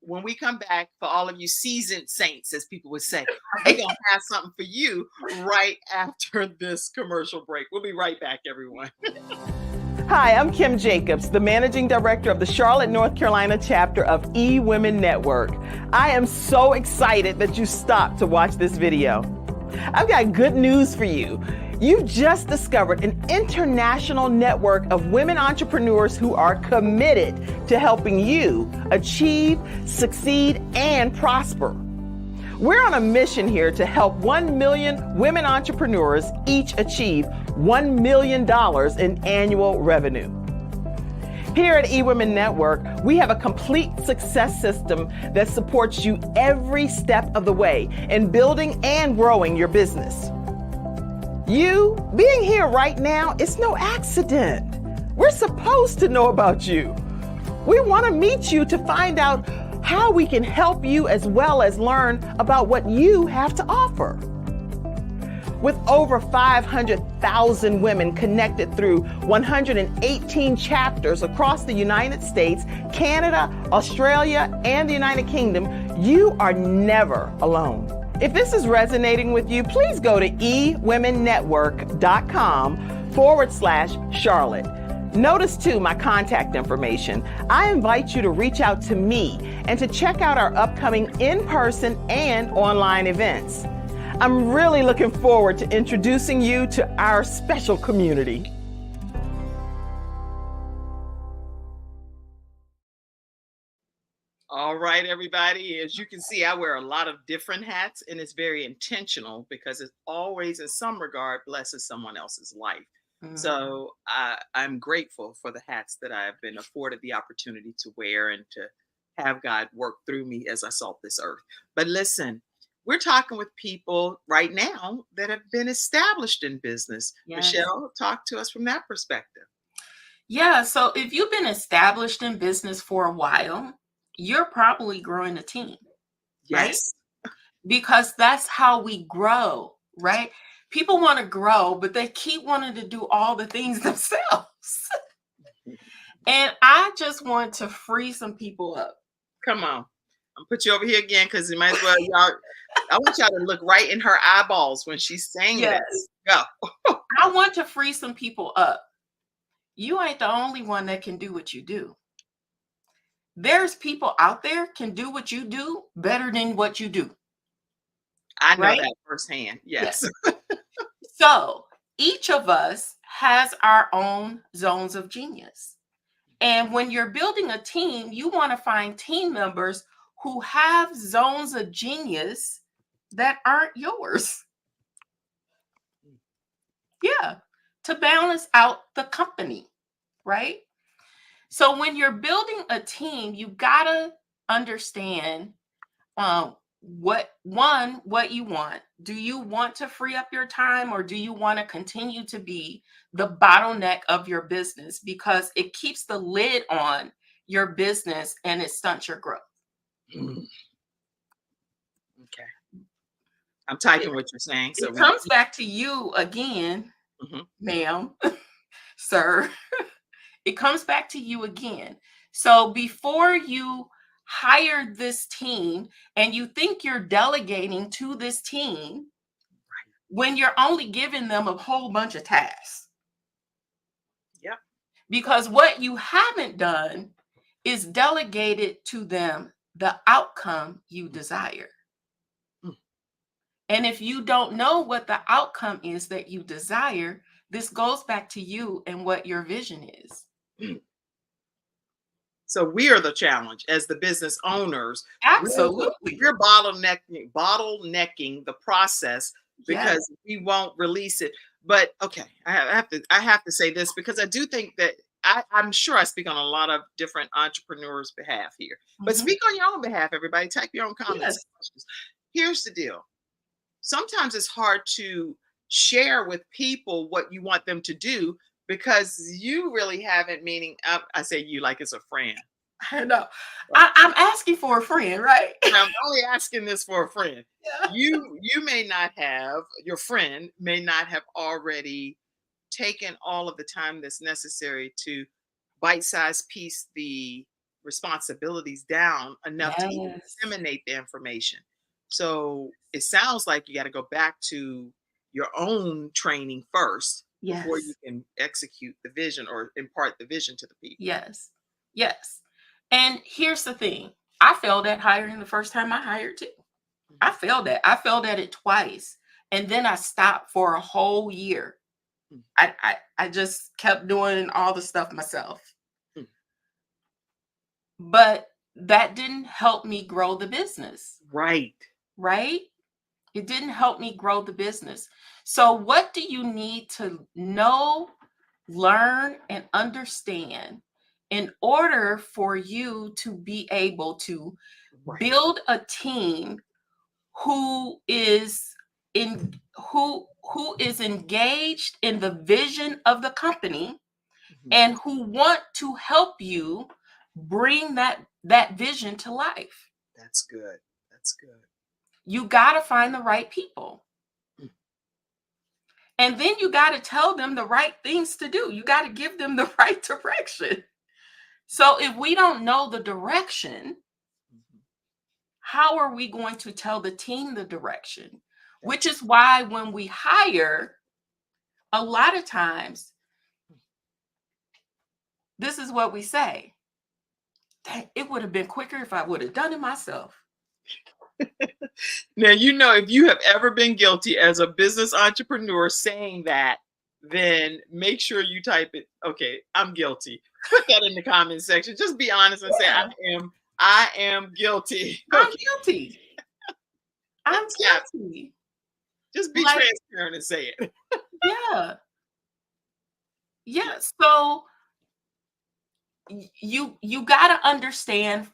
when we come back, for all of you seasoned saints, as people would say, we're going to have something for you right after this commercial break. We'll be right back, everyone. Hi, I'm Kim Jacobs, the Managing Director of the Charlotte, North Carolina chapter of eWomen Network. I am so excited that you stopped to watch this video. I've got good news for you. You've just discovered an international network of women entrepreneurs who are committed to helping you achieve, succeed, and prosper. We're on a mission here to help 1 million women entrepreneurs each achieve $1 million in annual revenue. Here at eWomen Network, we have a complete success system that supports you every step of the way in building and growing your business. You being here right now is no accident. We're supposed to know about you. We want to meet you to find out how we can help you, as well as learn about what you have to offer. With over 500,000 women connected through 118 chapters across the United States, Canada, Australia, and the United Kingdom, you are never alone. If this is resonating with you, please go to ewomennetwork.com/Charlotte. Notice too my contact information. I invite you to reach out to me and to check out our upcoming in-person and online events. I'm really looking forward to introducing you to our special community. All right, everybody. As you can see, I wear a lot of different hats, and it's very intentional because it always, in some regard, blesses someone else's life. Mhm. So I'm grateful for the hats that I have been afforded the opportunity to wear and to have God work through me as I salt this earth. But listen, we're talking with people right now that have been established in business. Yes. Michelle, talk to us from that perspective. Yeah, so if you've been established in business for a while, you're probably growing a team, right? Yes. Because that's how we grow, right? People want to grow, but they keep wanting to do all the things themselves. And I just want to free some people up. Come on. I'm put you over here again because you might as well, y'all. I want y'all to look right in her eyeballs when she's saying Yes. this. Go. I want to free some people up. You ain't the only one that can do what you do. There's people out there can do what you do better than what you do. I know Right? that firsthand. Yes. So each of us has our own zones of genius. And when you're building a team, you want to find team members who have zones of genius that aren't yours. Yeah, to balance out the company, right? So when you're building a team, you gotta understand what you want. Do you want to free up your time, or do you want to continue to be the bottleneck of your business, because it keeps the lid on your business and it stunts your growth? Okay. I'm typing what you're saying. So It comes back to you again, ma'am, sir. It comes back to you again. So before you hire this team and you think you're delegating to this team, when you're only giving them a whole bunch of tasks. Yep. Because what you haven't done is delegated to them the outcome you desire. And if you don't know what the outcome is that you desire, this goes back to you and what your vision is. So we are the challenge as the business owners. Absolutely. We're bottlenecking the process because we won't release it. But okay, I have to say this because I do think that I'm sure I speak on a lot of different entrepreneurs' behalf here. But speak on your own behalf, everybody. Type your own comments. Yes. Here's the deal. Sometimes it's hard to share with people what you want them to do because you really haven't, meaning I say you like it's a friend. I know. I'm asking for a friend, right? I'm only asking this for a friend. Yeah. You may not have, your friend may not have already taken all of the time that's necessary to bite-size piece the responsibilities down enough to even Yes. disseminate the information. So it sounds like you got to go back to your own training first before you Yes. can execute the vision or impart the vision to the people. Yes. Yes. And here's the thing. I failed at hiring the first time I hired too. I Mhm. failed at. I failed at it twice. And then I stopped for a whole year. Mm. I just kept doing all the stuff myself. Mm. But that didn't help me grow the business, Right. right? It didn't help me grow the business. So what do you need to know, learn, and understand in order for you to be able to Right. build a team who is who is engaged in the vision of the company Mhm. and who want to help you bring that vision to life? That's good. That's good. You got to find the right people. Mm. And then you got to tell them the right things to do. You got to give them the right direction. So if we don't know the direction, Mhm. how are we going to tell the team the direction? Which That's is why when we hire, a lot of times, this is what we say. "Dang, it would have been quicker if I would have done it myself." Now, you know, if you have ever been guilty as a business entrepreneur saying that, then make sure you type it. Okay, I'm guilty. Put that in the comment section. Just be honest and say, Yeah, I am guilty. I'm Okay, guilty. I'm yeah, guilty. just be Like, transparent and say it. yeah, Yeah. yeah. So you got to understand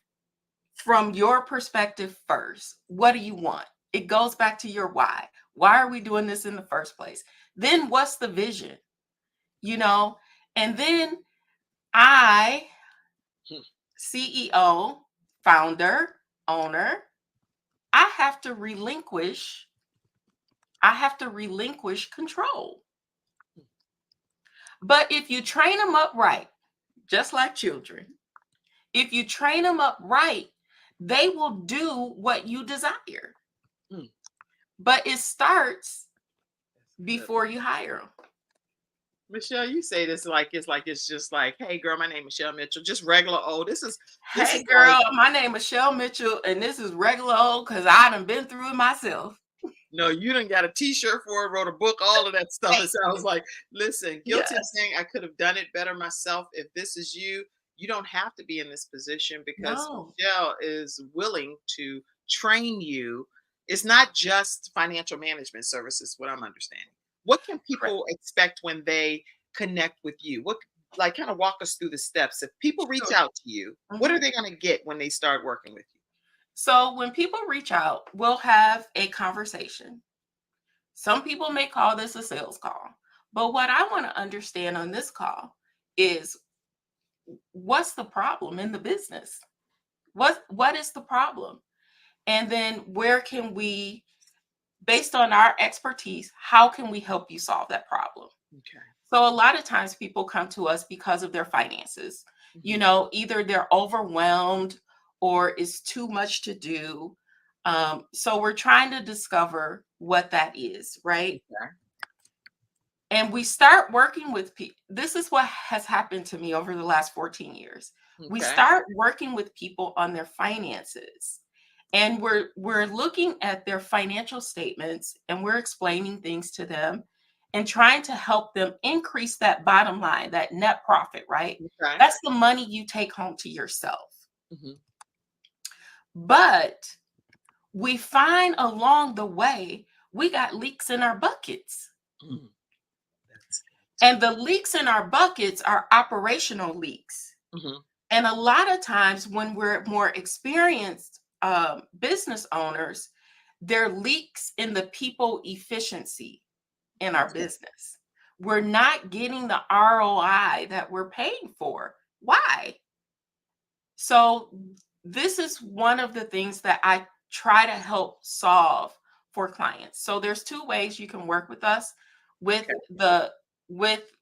from your perspective first. What do you want? It goes back to your why. Why are we doing this in the first place? Then what's the vision? You know, and then I, Hmm. CEO, founder, owner, I have to relinquish control. But if you train them up right, just like children, if you train them up right, they will do what you desire. Mm. But it starts That's good. before you hire them. Michelle, you say this like it's just like, hey girl, my name is Michelle Mitchell, just regular old. This is Hey like, girl, my name is Michelle Mitchell, and this is regular old because I done been through it myself. no, you done got a t-shirt for it, wrote a book, all of that stuff. Hey, It sounds like, listen, guilty of yes. saying I could have done it better myself. If this is you, you don't have to be in this position because No. Michelle is willing to train you. It's not just financial management services, what I'm understanding. What can Correct. people expect when they connect with you? What, like, kind of walk us through the steps. If people reach Sure. out to you, what Mhm. are they going to get when they start working with you? So when people reach out, we'll have a conversation. Some people may call this a sales call, but what I want to understand on this call is what's the problem in the business? What is the problem? And then where can we, based on our expertise, how can we help you solve that problem? Okay. So a lot of times people come to us because of their finances. You Mhm. know, either they're overwhelmed or it's too much to do. So we're trying to discover what that is, right? Okay. And we start working with people. This is what has happened to me over the last 14 years. We Okay. start working with people on their finances. And we're looking at their financial statements and we're explaining things to them and trying to help them increase that bottom line, that net profit, right? Okay. That's the money you take home to yourself. Mhm. But we find along the way, we got leaks in our buckets. Mm. That's And the leaks in our buckets are operational leaks. Mhm. And a lot of times when we're more experienced business owners, there are leaks in the people efficiency in our business. We're not getting the ROI that we're paying for. Why? So this is one of the things that I try to help solve for clients. So there's two ways you can work with us with Okay. with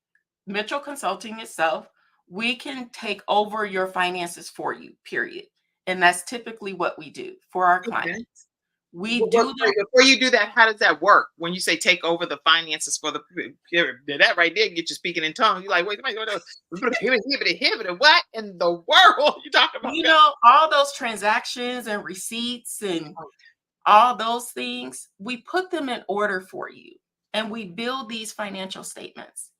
Mitchell Consulting itself. we can take over your finances for you, period. And that's typically what we do for our Okay. clients. We But do that. before you do that, how does that work? When you say take over the finances for the that right there get you speaking in tongues. You're like, wait, what in the world you talking about? You know, all those transactions and receipts and all those things, we put them in order for you. And we build these financial statements.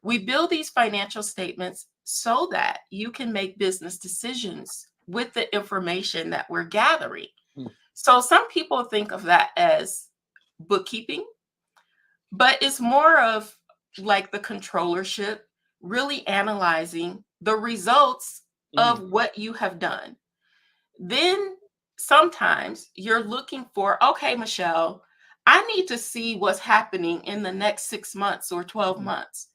We build these financial statements so that you can make business decisions with the information that we're gathering. So some people think of that as bookkeeping, but it's more of like the controllership, really analyzing the results of what you have done. Then sometimes you're looking for, okay, Michelle, I need to see what's happening in the next 6 months or 12 months.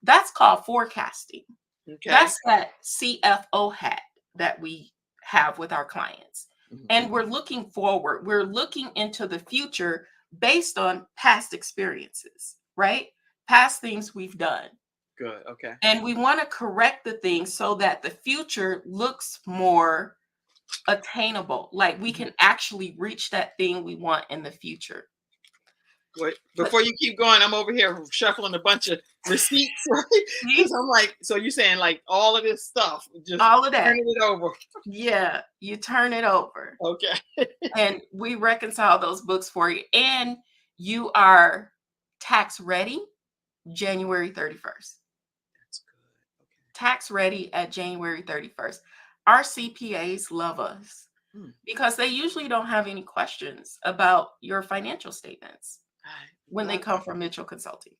That's called forecasting. Okay. That's that CFO hat that we have with our clients. And we're looking forward. We're looking into the future based on past experiences, right? Past things we've done. Good. Okay. And we want to correct the things so that the future looks more attainable. Like we can actually reach that thing we want in the future. Wait, before you keep going, I'm over here shuffling a bunch of receipts, right? Because I'm like, so you're saying like all of this stuff, just all of that, turning it over. Yeah, you turn it over. Okay. And we reconcile those books for you. And you are tax ready January 31st. That's good. Okay. Tax ready at January 31st. Our CPAs love us because they usually don't have any questions about your financial statements when they come from Mitchell Consulting.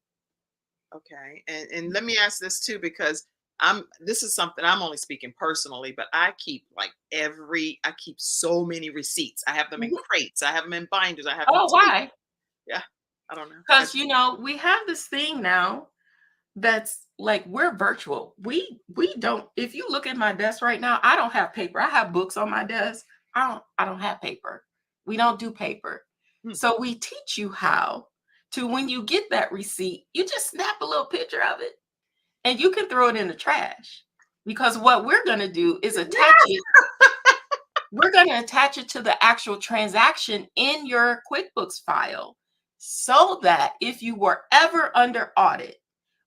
Okay. And let me ask this too, because this is something I'm only speaking personally, but I keep so many receipts. I have them in crates. I have them in binders. I have them why? Yeah. I don't know. Because we have this thing now that's like we're virtual. We don't, if you look at my desk right now, I don't have paper. I have books on my desk. I don't have paper. We don't do paper. So we teach you how to, when you get that receipt, you just snap a little picture of it and you can throw it in the trash. Because what we're going to do is attach it. We're going to attach it to the actual transaction in your QuickBooks file so that if you were ever under audit,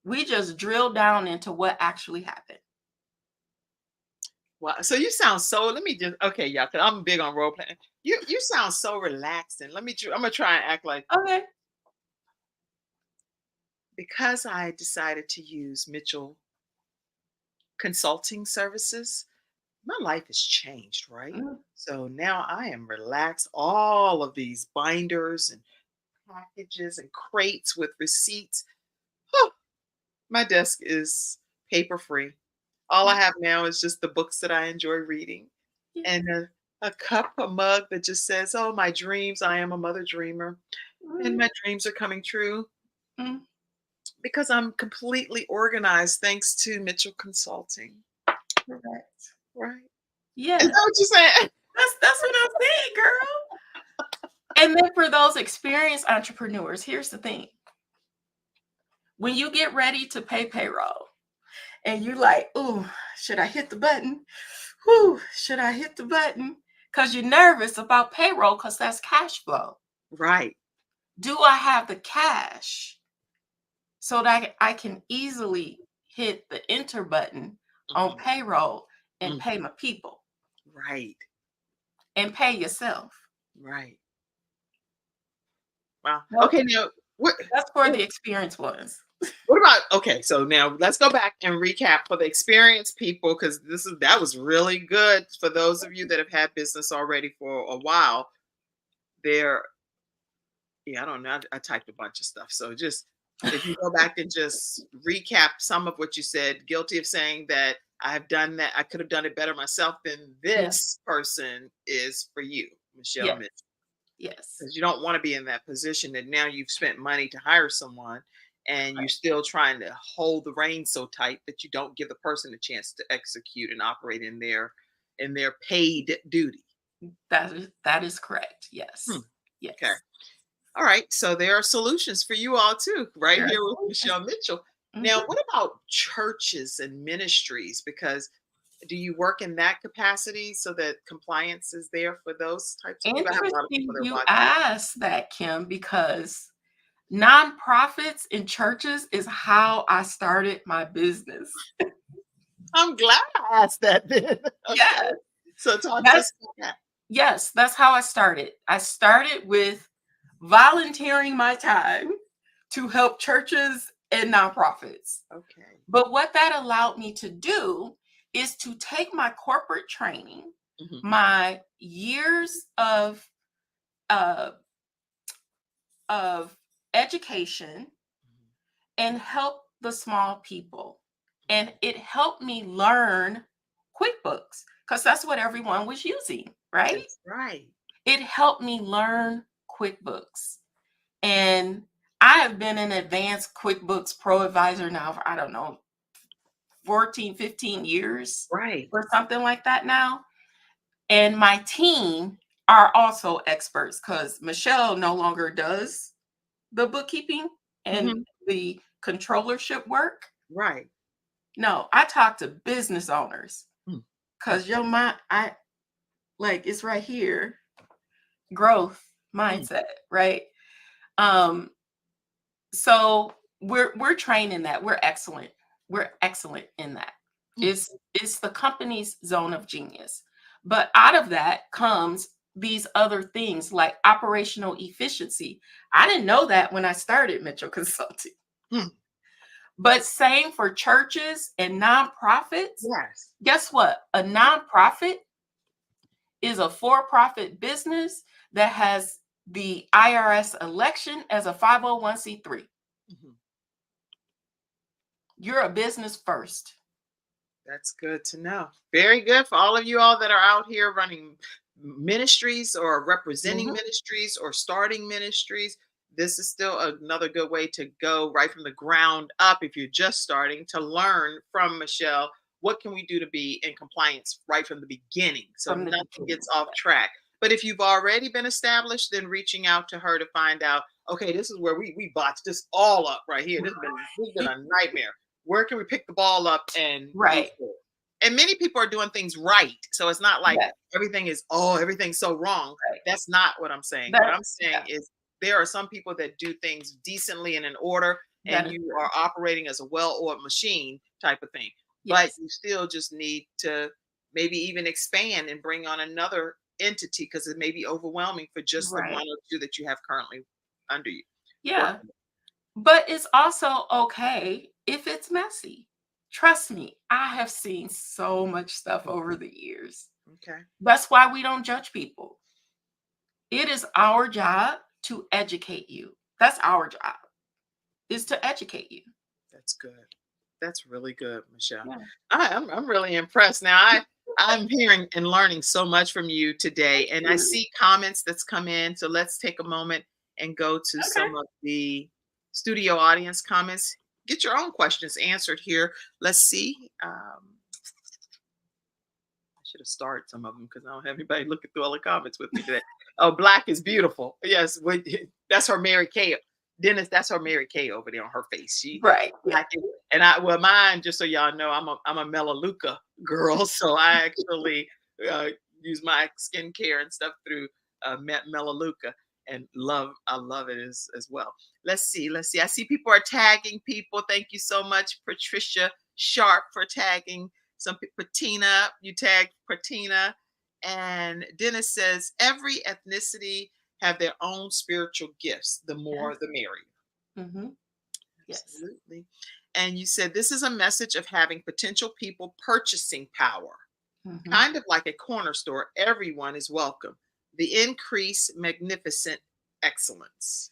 we just drill down into what actually happened. Wow. So you sound so, okay, y'all, because I'm big on role playing. You sound so relaxed. And I'm going to try and act like, okay. Because I decided to use Mitchell Consulting Services, my life has changed, right? So now I am relaxed. All of these binders and packages and crates with receipts. My desk is paper free. All I have now is just the books that I enjoy reading and a cup, a mug that just says, oh, my dreams. I am a mother dreamer and my dreams are coming true because I'm completely organized thanks to Mitchell Consulting. Correct. Right. Yeah. Is that what you're saying? That's what I'm saying, girl. And then for those experienced entrepreneurs, here's the thing. When you get ready to pay payroll and you're like, ooh, should I hit the button? Whew, should I hit the button? Because you're nervous about payroll because that's cash flow. Right. Do I have the cash so that I can easily hit the enter button on payroll and pay my people? Right. And pay yourself. Right. Wow. Okay, now that's for the experienced ones. What about, okay, so now let's go back and recap for the experienced people, because that was really good for those of you that have had business already for a while. I don't know. I typed a bunch of stuff. So just if you go back and just recap some of what you said, guilty of saying that I've done that, I could have done it better myself, then this person is for you, Michelle Mitchell. Yes. Because you don't want to be in that position that now you've spent money to hire someone and you're still trying to hold the reins so tight that you don't give the person a chance to execute and operate in their paid duty. That is correct. Yes. Yes. Okay. All right. So there are solutions for you all too, right here with Michelle Mitchell. Now, what about churches and ministries? Because do you work in that capacity so that compliance is there for those types of people? I have a lot of people Interesting that you watch. asked that, Kim, because nonprofits and churches is how I started my business. I'm glad I asked that then. Okay. Yes, So talk to that's us about that. yes, that's how I started. I started with volunteering my time to help churches and nonprofits. Okay. But what that allowed me to do is to take my corporate training, Mhm. my years uh, of education, and help the small people. And it helped me learn QuickBooks because that's what everyone was using, right? That's right. It helped me learn QuickBooks. And I have been an advanced QuickBooks Pro advisor now for, I don't know, 14, 15 years Right. or something like that now. And my team are also experts because Michelle no longer does the bookkeeping and Mhm. the controllership work. Right. No, I talk to business owners Mm. because your mind, it's right here, growth mindset, right? So we're trained in that. We're excellent. We're excellent in that. It's the company's zone of genius. But out of that comes these other things like operational efficiency. I didn't know that when I started Mitchell Consulting. Mm. But same for churches and nonprofits. Yes. Guess what? A nonprofit is a for-profit business that has the IRS election as a 501c3. Mhm. You're a business first. That's good to know. Very good for all of you all that are out here running ministries or representing ministries or starting ministries. This is still another good way to go right from the ground up if you're just starting to learn from Michelle. What can we do to be in compliance right from the beginning so From the nothing beginning. gets off track? But if you've already been established, then reaching out to her to find out, okay, this is where we botched this all up right here. This has been a nightmare. Where can we pick the ball up and move Right. forward? And many people are doing things right. So it's not like Yes. everything's so wrong. Right. That's not what I'm saying. What I'm saying is there are some people that do things decently and in order, and you are operating as a well-oiled machine type of thing. But Yes. you still just need to maybe even expand and bring on another entity because it may be overwhelming for just the Right. one or two that you have currently under you. Yeah. But it's also okay if it's messy. Trust me, I have seen so much stuff over the years. Okay. That's why we don't judge people. It is our job to educate you. That's our job, is to educate you. That's good. That's really good, Michelle. Yeah. I'm really impressed. Now I'm hearing and learning so much from you today, and I see comments that's come in. So let's take a moment and go to some of the studio audience comments. Get your own questions answered here. Let's see. I should have started some of them because I don't have anybody looking through all the comments with me today. Oh, Black is beautiful. Yes, that's her Mary Kay. Dennis, that's her Mary Kay over there on her face. She Right. and mine, just so y'all know, I'm a Melaleuca girl, so I actually use my skincare and stuff through Melaleuca, and I love it as well. Let's see. I see people are tagging people. Thank you so much, Patricia Sharp, for tagging. Patina, you tagged Patina, and Dennis says every ethnicity have their own spiritual gifts. The more, the merrier. Yes. Absolutely. And you said this is a message of having potential people purchasing power, kind of like a corner store. Everyone is welcome. The increase, magnificent excellence.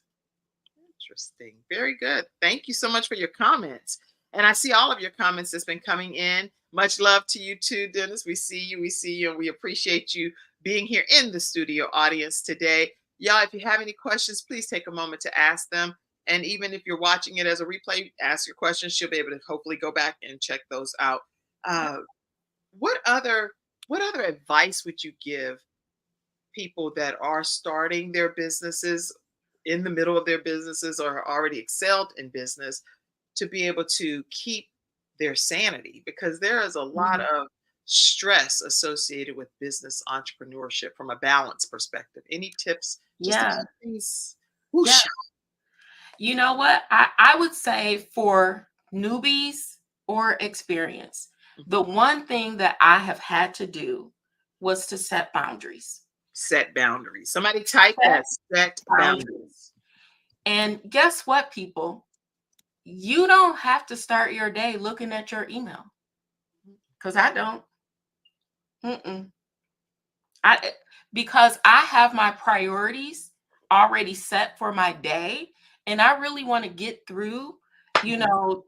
Interesting. Very good. Thank you so much for your comments. And I see all of your comments that's been coming in. Much love to you too, Dennis. We see you, and we appreciate you being here in the studio audience today. Y'all, if you have any questions, please take a moment to ask them. And even if you're watching it as a replay, ask your questions. She'll be able to hopefully go back and check those out. What other advice would you give people that are starting their businesses, in the middle of their businesses, or already excelled in business, to be able to keep their sanity, because there is a lot Mhm. of stress associated with business entrepreneurship from a balance perspective. Any tips just to Yeah. keep things Yeah. whoosh? You know what? I would say for newbies or experience, the one thing that I have had to do was to set boundaries. Set boundaries. Somebody type Set that, set boundaries. boundaries. And guess what, people? You don't have to start your day looking at your email, because I don't. Mm-mm. I because I have my priorities already set for my day, and I really want to get through, you Mhm. know,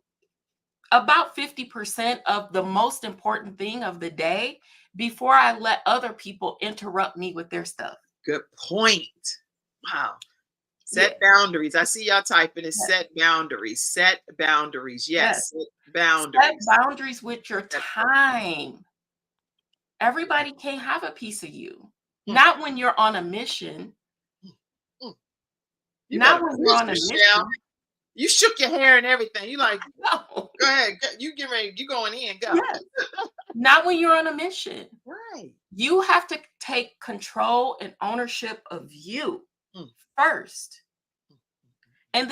about 50% of the most important thing of the day before I let other people interrupt me with their stuff. Good point. Wow. Yeah. Set boundaries. I see y'all typing it. Yes. Set boundaries. Set boundaries. Yes. Yes. Set Set boundaries. boundaries with your Set time. Everybody can't have a piece of you. Mm, Not when you're on a mission. mm. You Not better when you're preach, on a Michelle. mission. You shook your hair and everything. You like, No. go ahead. You get ready. You going in. Go. Yes. Not when you're on a mission. Right. You have to take control and ownership of you Mm. first. And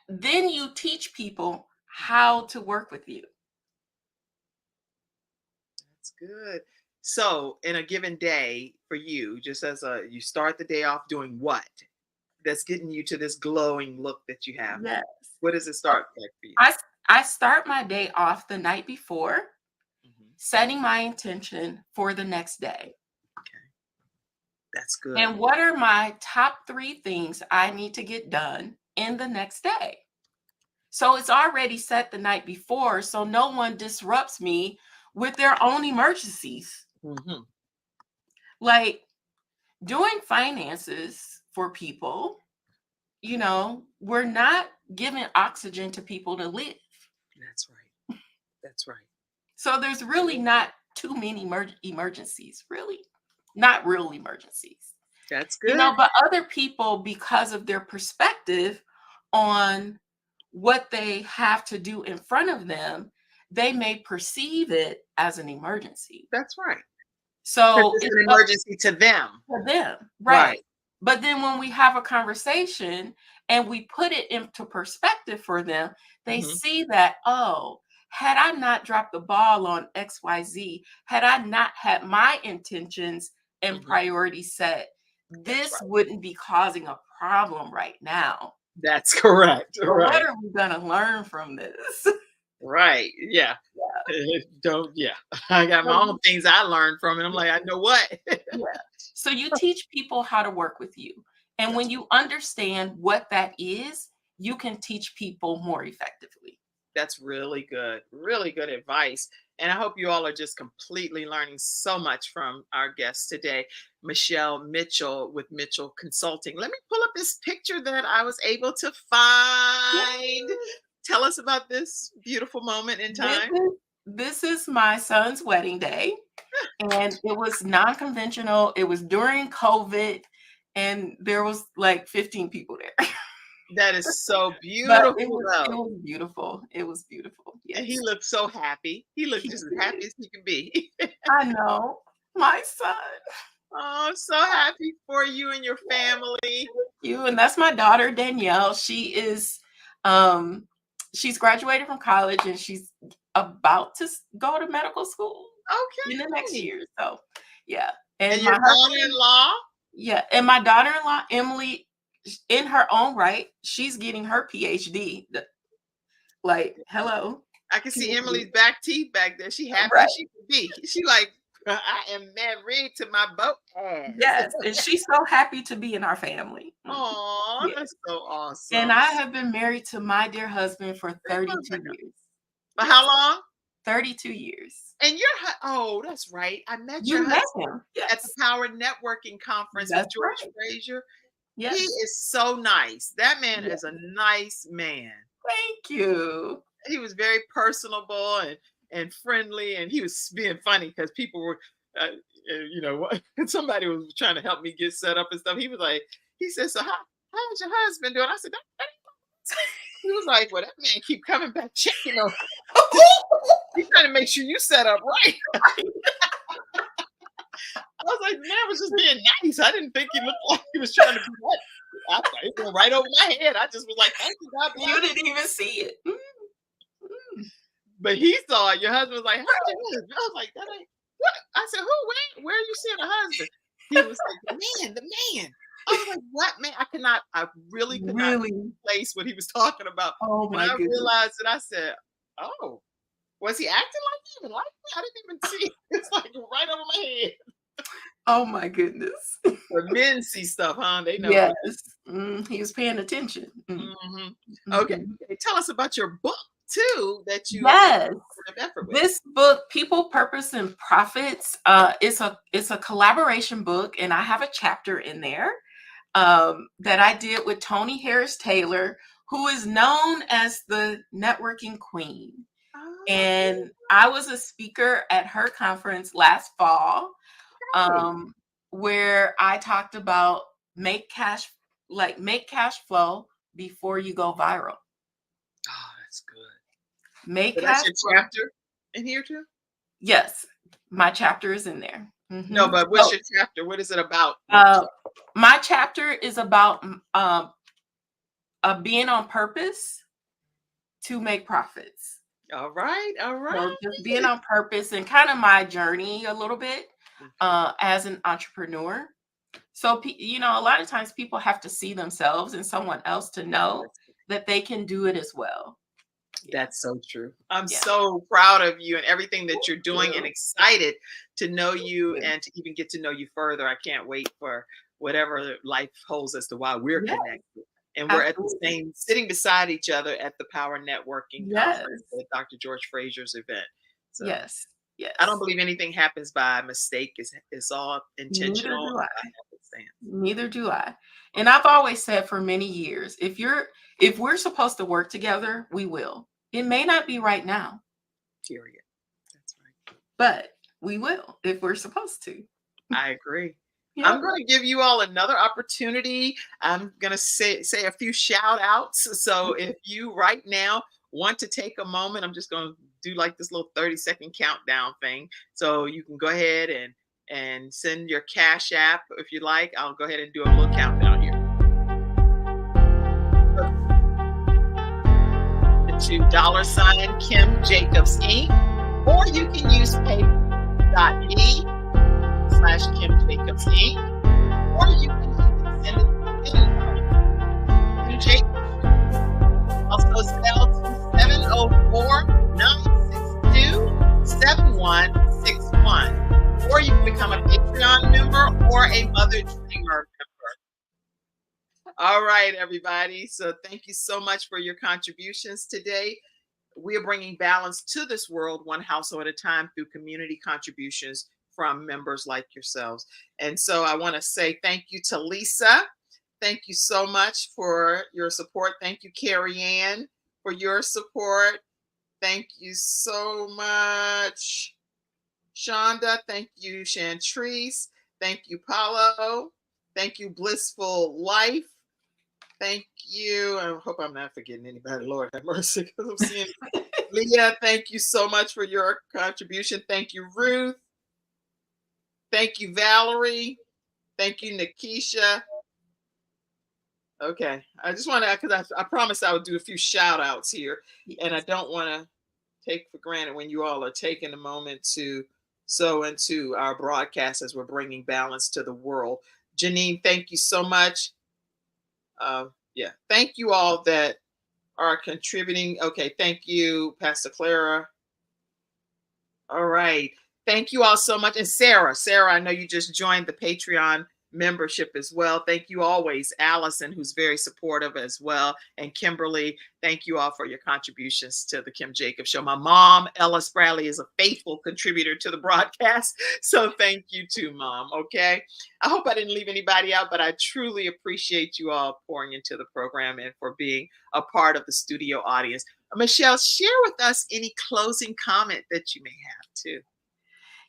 then you teach people how to work with you. That's good. So, in a given day for you, just as you start the day off doing what? That's getting you to this glowing look that you have. Yes. What does it So start like for you? I start my day off the night before, Mhm. setting my intention for the next day. Okay. That's good. And what are my top 3 things I need to get done in the next day? So it's already set the night before, so no one disrupts me with their own emergencies. Mhm. Like doing finances for people, we're not giving oxygen to people to live. That's right. That's right. So there's really not too many emergencies, really. Not real emergencies. That's good. But other people, because of their perspective on what they have to do in front of them, they may perceive it as an emergency. That's right. Because So it's it's an up emergency to them. to them, Right. right? But then when we have a conversation and we put it into perspective for them, they Mhm. see that, oh, had I not dropped the ball on XYZ, had I not had my intentions and Mhm. priorities set, That's this right. wouldn't be causing a problem right now. That's correct. So Right. what are we going to learn from this? Right. Yeah. Don't. Yeah. I got my own things I learned from it. I'm like, I know what. Yeah. So you teach people how to work with you. And when That's you understand what that is, you can teach people more effectively. That's really good. Really good advice. And I hope you all are just completely learning so much from our guest today, Michelle Mitchell with Mitchell Consulting. Let me pull up this picture that I was able to find. Tell us about this beautiful moment in This time. is this is my son's wedding day, and it was non-conventional. It was during COVID, and there was like 15 people there. That is so But beautiful, it though. was beautiful. It was beautiful. And he Yes. looked so happy. He looked He just as did. happy as he can be. I know. My son. Oh, I'm so happy for you and your family. You, and that's my daughter Danielle. Um she's graduated from college and she's about to go to medical school in the next Okay. year. So yeah. And And your my husband, daughter-in-law? yeah, and my daughter-in-law Emily, in her own right, she's getting her PhD. Like, hello. I can see PhD. Emily's back teeth back there. She happy Right. as she can be. She like, I am married to my boat ass. Yes, and she's so happy to be in our family. Oh, Yeah. that's so And awesome. I have been married to my dear husband for 32 years. For how long? 32 years. And oh, that's right. I met You your met husband him. at the Yes. Power Networking Conference with That's George right. Frazier. He Yes. is so nice. That man Yes. is a nice man. Thank you. He was very personable and friendly, and he was being funny because people were, somebody was trying to help me get set up and stuff. He was like, he said, "So how's your husband doing?" I said, He was like, well, that man keep coming back checking on. He's trying to make sure you set up right. I was like, man was just being nice. I didn't think he looked like he was trying to be what. I thought it went right over my head. I just was like, thank you, God bless. You didn't even see it. But he saw it. Your husband was like, how's your husband? I was like, that ain't what? I said, who? Where are you seeing a husband? He was like, the man. I was like, what, man? I really could not place what he was talking about. Oh, when I realized it, I said, oh, was he acting like he even liked me? I didn't even see it. It's like right over my head. Oh my goodness. The men see stuff, huh? They know. Yes. He was paying attention. Okay. Tell us about your book too that you yes. Effort with. This book, People, Purpose, and Profits, it's a collaboration book, and I have a chapter in there that I did with Tony Harris Taylor, who is known as the networking queen. And I was a speaker at her conference last fall, where I talked about make cash flow before you go viral. Oh, that's good. Make so cash that's your chapter in here too? Yes, my chapter is in there. No, but what's your chapter? What is it about? My chapter is about being on purpose to make profits. All right. So just being on purpose and kind of my journey a little bit as an entrepreneur. So, a lot of times people have to see themselves in someone else to know that they can do it as well. That's so true. I'm so proud of you and everything that you're doing and excited to know you and to even get to know you further. I can't wait for whatever life holds as to why we're connected. And we're at the same, sitting beside each other at the Power Networking Conference at Dr. George Frazier's event. So yes. I don't believe anything happens by mistake. It's all intentional. Neither do I. And I've always said for many years, if we're supposed to work together, we will. It may not be right now. Period. That's right. But we will if we're supposed to. I agree. I'm going to give you all another opportunity. I'm going to say a few shout outs. So if you right now want to take a moment, I'm just going to do like this little 30-second countdown thing. So you can go ahead and send your Cash App if you like. I'll go ahead and do a little countdown here. To $ Kimjacobsinc, or you can use pay.me/KimJacobsinc, or you can send it to Kim Jacobs. Also spell 704-962-7161. Or you can become a Patreon member or a Mother Dreamer member. All right, everybody. So thank you so much for your contributions today. We are bringing balance to this world, one household at a time, through community contributions from members like yourselves. And so I want to say thank you to Lisa. Thank you so much for your support. Thank you, Carrie Ann, for your support. Thank you so much, Shonda. Thank you, Chantrice. Thank you, Paulo. Thank you, Blissful Life. Thank you. I hope I'm not forgetting anybody. Lord have mercy, because I'm seeing Leah. Thank you so much for your contribution. Thank you, Ruth. Thank you, Valerie. Thank you, Nikisha. Okay, I just want to, because I promised I would do a few shout outs here, and I don't want to take for granted when you all are taking a moment to sow into our broadcast as we're bringing balance to the world. Janine, thank you so much. Thank you all that are contributing. Okay, thank you, Pastor Clara. All right, thank you all so much. And Sarah, I know you just joined the Patreon membership as well. Thank you always, Allison, who's very supportive as well, and Kimberly. Thank you all for your contributions to the Kim Jacobs Show. My mom, Ellis Bradley, is a faithful contributor to the broadcast, so thank you too, Mom. Okay, I hope I didn't leave anybody out, but I truly appreciate you all pouring into the program and for being a part of the studio audience. Michelle, share with us any closing comment that you may have too.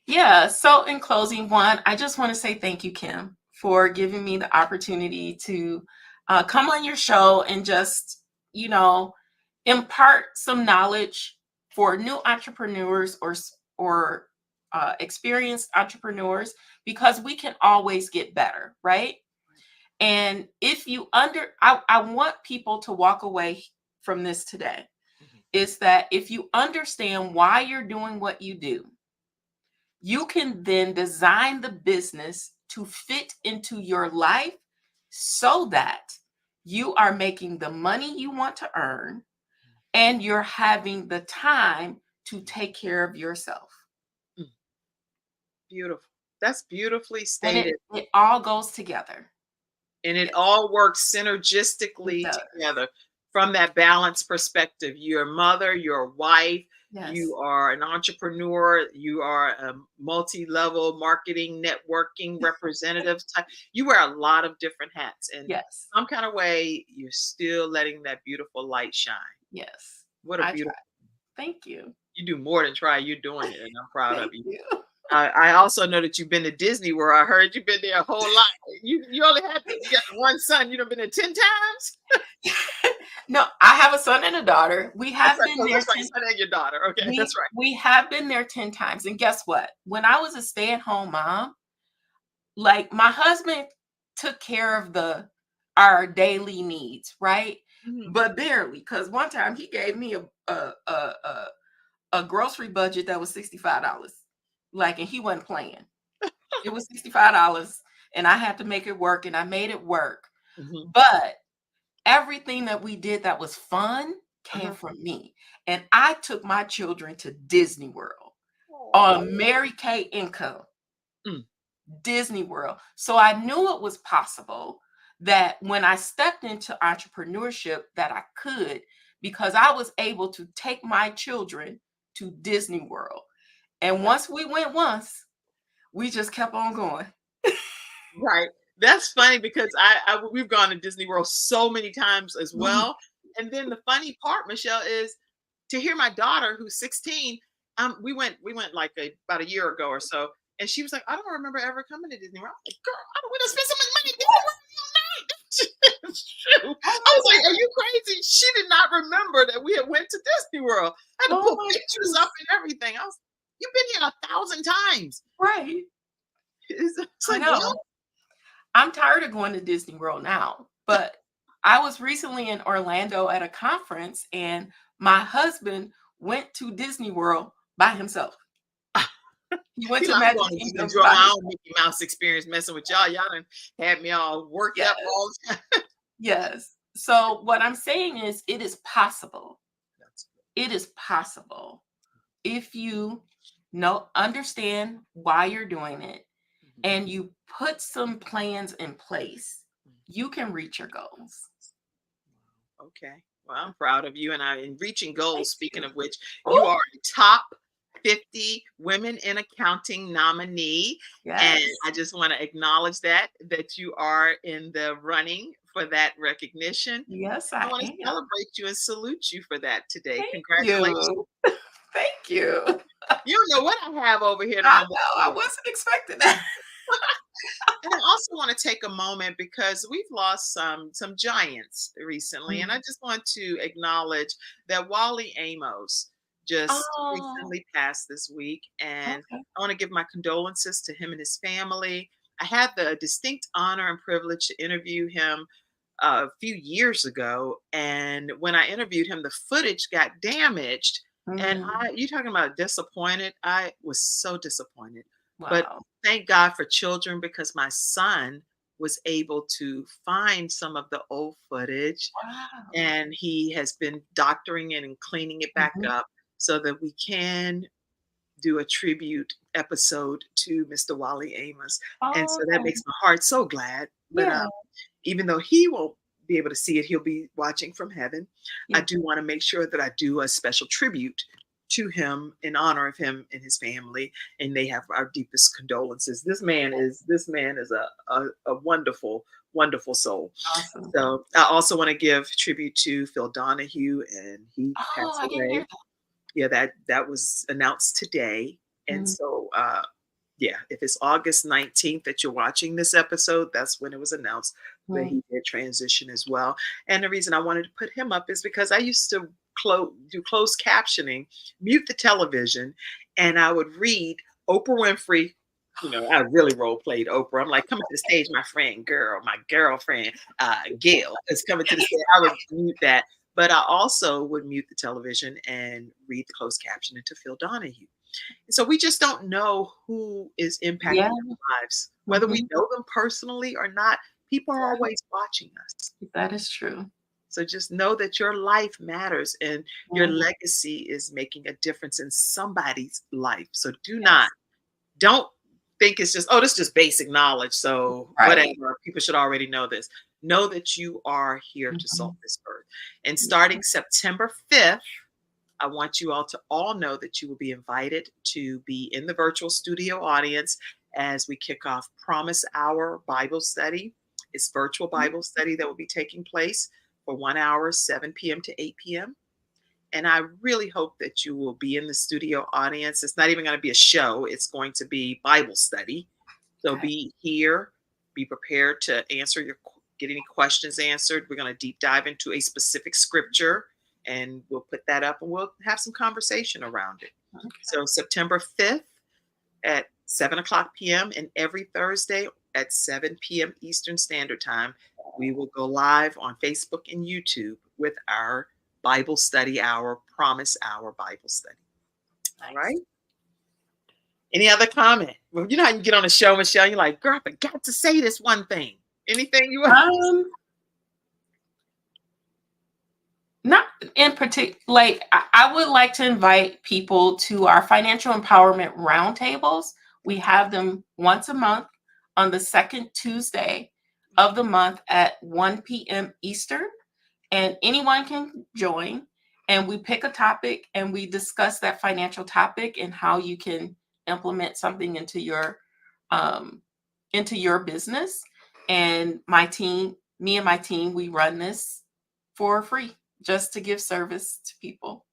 Yeah, so in closing, I just want to say thank you, Kim, for giving me the opportunity to come on your show and just, impart some knowledge for new entrepreneurs or experienced entrepreneurs, because we can always get better, right? And if you I want people to walk away from this today, is that if you understand why you're doing what you do, you can then design the business to fit into your life so that you are making the money you want to earn and you're having the time to take care of yourself. Beautiful. That's beautifully And stated. it all goes together. And it Yes. all works It synergistically does. together from that balance perspective. You're a mother, you're a wife, Yes. you are an entrepreneur, you are a multi-level marketing, networking representative type. You wear a lot of different hats, and Yes. some kind of way you're still letting that beautiful light shine. Yes. What a I beautiful. try. Thank you. You do more than try, you're doing it, and I'm proud of Thank you. you. I also know that you've been to Disney World. I heard you've been there a whole lot. You only you got one son. You done been there 10 times? No, I have a son and a daughter. We have That's right. been there That's right. 10 Son and your daughter. Okay, that's right. we have been there 10 times. And guess what? When I was a stay-at-home mom, like my husband took care of our daily needs, right? Mhm. But barely, because one time he gave me a grocery budget that was $65. Like, and he wasn't playing. It was $65 and I had to make it work, and I made it work. Mhm. But everything that we did that was fun came from me. And I took my children to Disney World on Mary Kay income. Mm. Disney World. So I knew it was possible that when I stepped into entrepreneurship that I could, because I was able to take my children to Disney World. And once we went once, we just kept on going. Right. That's funny because we've gone to Disney World so many times as well. And then the funny part, Michelle, is to hear my daughter who's 16. We went like about a year ago or so, and she was like, "I don't remember ever coming to Disney World." I'm like, "Girl, I don't want to spend so much money at Disney World all night." It's true. I was like, "Are you crazy?" She did not remember that we had went to Disney World. I had to Oh pull my pictures goodness. up and everything. You've been here 1,000 times. Right. It's I like, know. what? I'm tired of going to Disney World now, but I was recently in Orlando at a conference, and my husband went to Disney World by himself. He went to I'm Magic going to just Kingdom enjoy by my himself. own Mickey Mouse experience messing with y'all. Y'all done had me all worked up Yes. all the time. Yes. So what I'm saying is, it is possible. That's It is possible if you understand why you're doing it and you put some plans in place, you can reach your goals. okay. Well, I'm proud of you. And in reaching goals, Thank speaking you. of which, Ooh. you are a top 50 women in accounting nominee. And Yes. I just want to acknowledge that you are in the running for that recognition. Yes, I I want to am. celebrate you and salute you for that today. Thank Congratulations. you. Thank you. You don't know what I have over here. I know. I wasn't expecting that. And I also want to take a moment because we've lost some giants recently, and I just want to acknowledge that Wally Amos just Oh, recently passed this week, and okay. I want to give my condolences to him and his family. I had the distinct honor and privilege to interview him a few years ago, and when I interviewed him, the footage got damaged, and you talking about disappointed? I was so disappointed. But Wow. thank God for children because my son was able to find some of the old footage, Wow. and he has been doctoring it and cleaning it back up so that we can do a tribute episode to Mr. Wally Amos. And so that Okay. makes my heart so glad. But Yeah. even though he won't be able to see it, he'll be watching from heaven. I Yeah. do want to make sure that I do a special tribute to him in honor of him and his family, and they have our deepest condolences. This man is a wonderful, wonderful soul. Awesome. So I also want to give tribute to Phil Donahue, and he Oh, passed I didn't hear away. that. Yeah, that was announced today, and so yeah, if it's August 19th that you're watching this episode, that's when it was announced that he did transition as well. And the reason I wanted to put him up is because I used to do closed captioning, mute the television, and I would read Oprah Winfrey. I really role played Oprah. I'm like, come to the stage, my girlfriend, Gail is coming to the stage. I would mute that. But I also would mute the television and read the closed captioning to Phil Donahue. And so we just don't know who is impacting our lives. Whether we know them personally or not, people are always watching us. That is true. So just know that your life matters and your legacy is making a difference in somebody's life. So don't think it's just, this is just basic knowledge. So whatever, people should already know this. Know that you are here to salt this earth. And starting September 5th, I want you all to know that you will be invited to be in the virtual studio audience as we kick off Promise Hour Bible Study. It's virtual Bible study that will be taking place for 1 hour, 7 p.m. to 8 p.m. And I really hope that you will be in the studio audience. It's not even going to be a show. It's going to be Bible study. So be here, be prepared to get any questions answered. We're going to deep dive into a specific scripture and we'll put that up and we'll have some conversation around it. Okay. So September 5th at 7:00 p.m. and every Thursday at 7 p.m. Eastern Standard Time, we will go live on Facebook and YouTube with our Bible study hour, Promise Hour Bible study. All right. Any other comment? Well, you know how you get on a show, Michelle, you're like, girl, I forgot to say this one thing. Anything you want? Not in particular. Like, I would like to invite people to our financial empowerment roundtables. We have them once a month on the second Tuesday of the month at 1 p.m. Eastern. And anyone can join. And we pick a topic and we discuss that financial topic and how you can implement something into your business. And me and my team, we run this for free just to give service to people.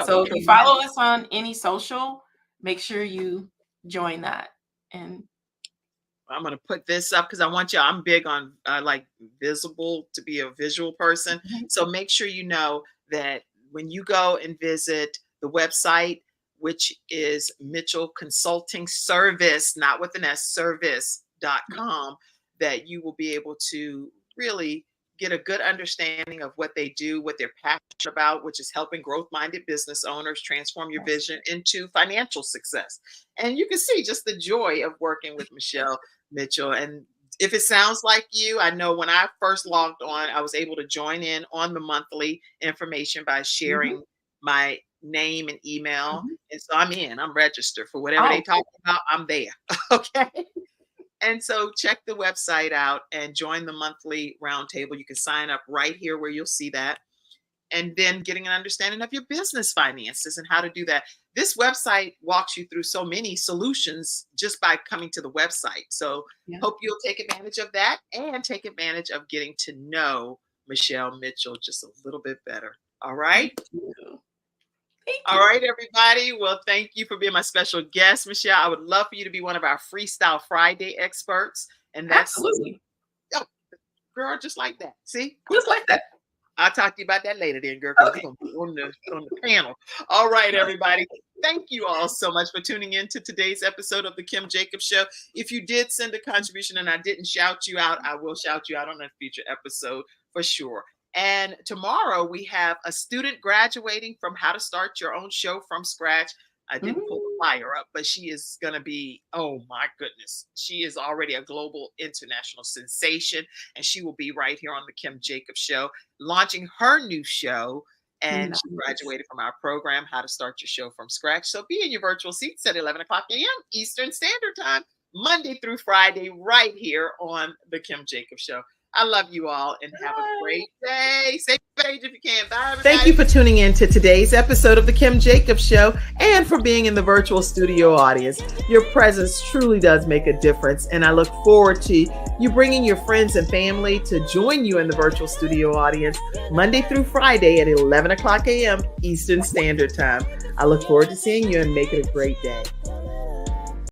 So if you follow us on any social, make sure you join that. And I'm going to put this up because I want you, I'm big on like visible, to be a visual person. So make sure you know that when you go and visit the website, which is Mitchell Consulting Service, not with an S, service.com, that you will be able to really get a good understanding of what they do, what they're passionate about, which is helping growth-minded business owners transform your vision into financial success. And you can see just the joy of working with Michelle Mitchell. And if it sounds like you, I know when I first logged on, I was able to join in on the monthly information by sharing my name and email. And so I'm registered for whatever they talk about. I'm there. Okay. And so check the website out and join the monthly roundtable. You can sign up right here where you'll see that. And then getting an understanding of your business finances and how to do that. This website walks you through so many solutions just by coming to the website. So hope you'll take advantage of that and take advantage of getting to know Michelle Mitchell just a little bit better. All right. All right, everybody. Well, thank you for being my special guest, Michelle. I would love for you to be one of our Freestyle Friday experts. And that's girl, just like that. See? Just like that. I'll talk to you about that later then, girl, because we're going to be on the panel. All right, everybody. Thank you all so much for tuning in to today's episode of the Kim Jacobs Show. If you did send a contribution and I didn't shout you out, I will shout you out on a future episode for sure. And tomorrow we have a student graduating from How to Start Your Own Show from Scratch. I didn't pull the flyer up, but she is going to be, oh my goodness. She is already a global international sensation, and she will be right here on the Kim Jacobs Show, launching her new show. And she graduated from our program, How to Start Your Show from Scratch. So be in your virtual seats at 11 o'clock a.m. Eastern Standard Time, Monday through Friday, right here on the Kim Jacobs Show. I love you all and have a great day. Say page if you can. Bye, everybody. Thank you for tuning in to today's episode of the Kim Jacobs Show and for being in the virtual studio audience. Your presence truly does make a difference, and I look forward to you bringing your friends and family to join you in the virtual studio audience Monday through Friday at 11 o'clock a.m. Eastern Standard Time. I look forward to seeing you and make it a great day.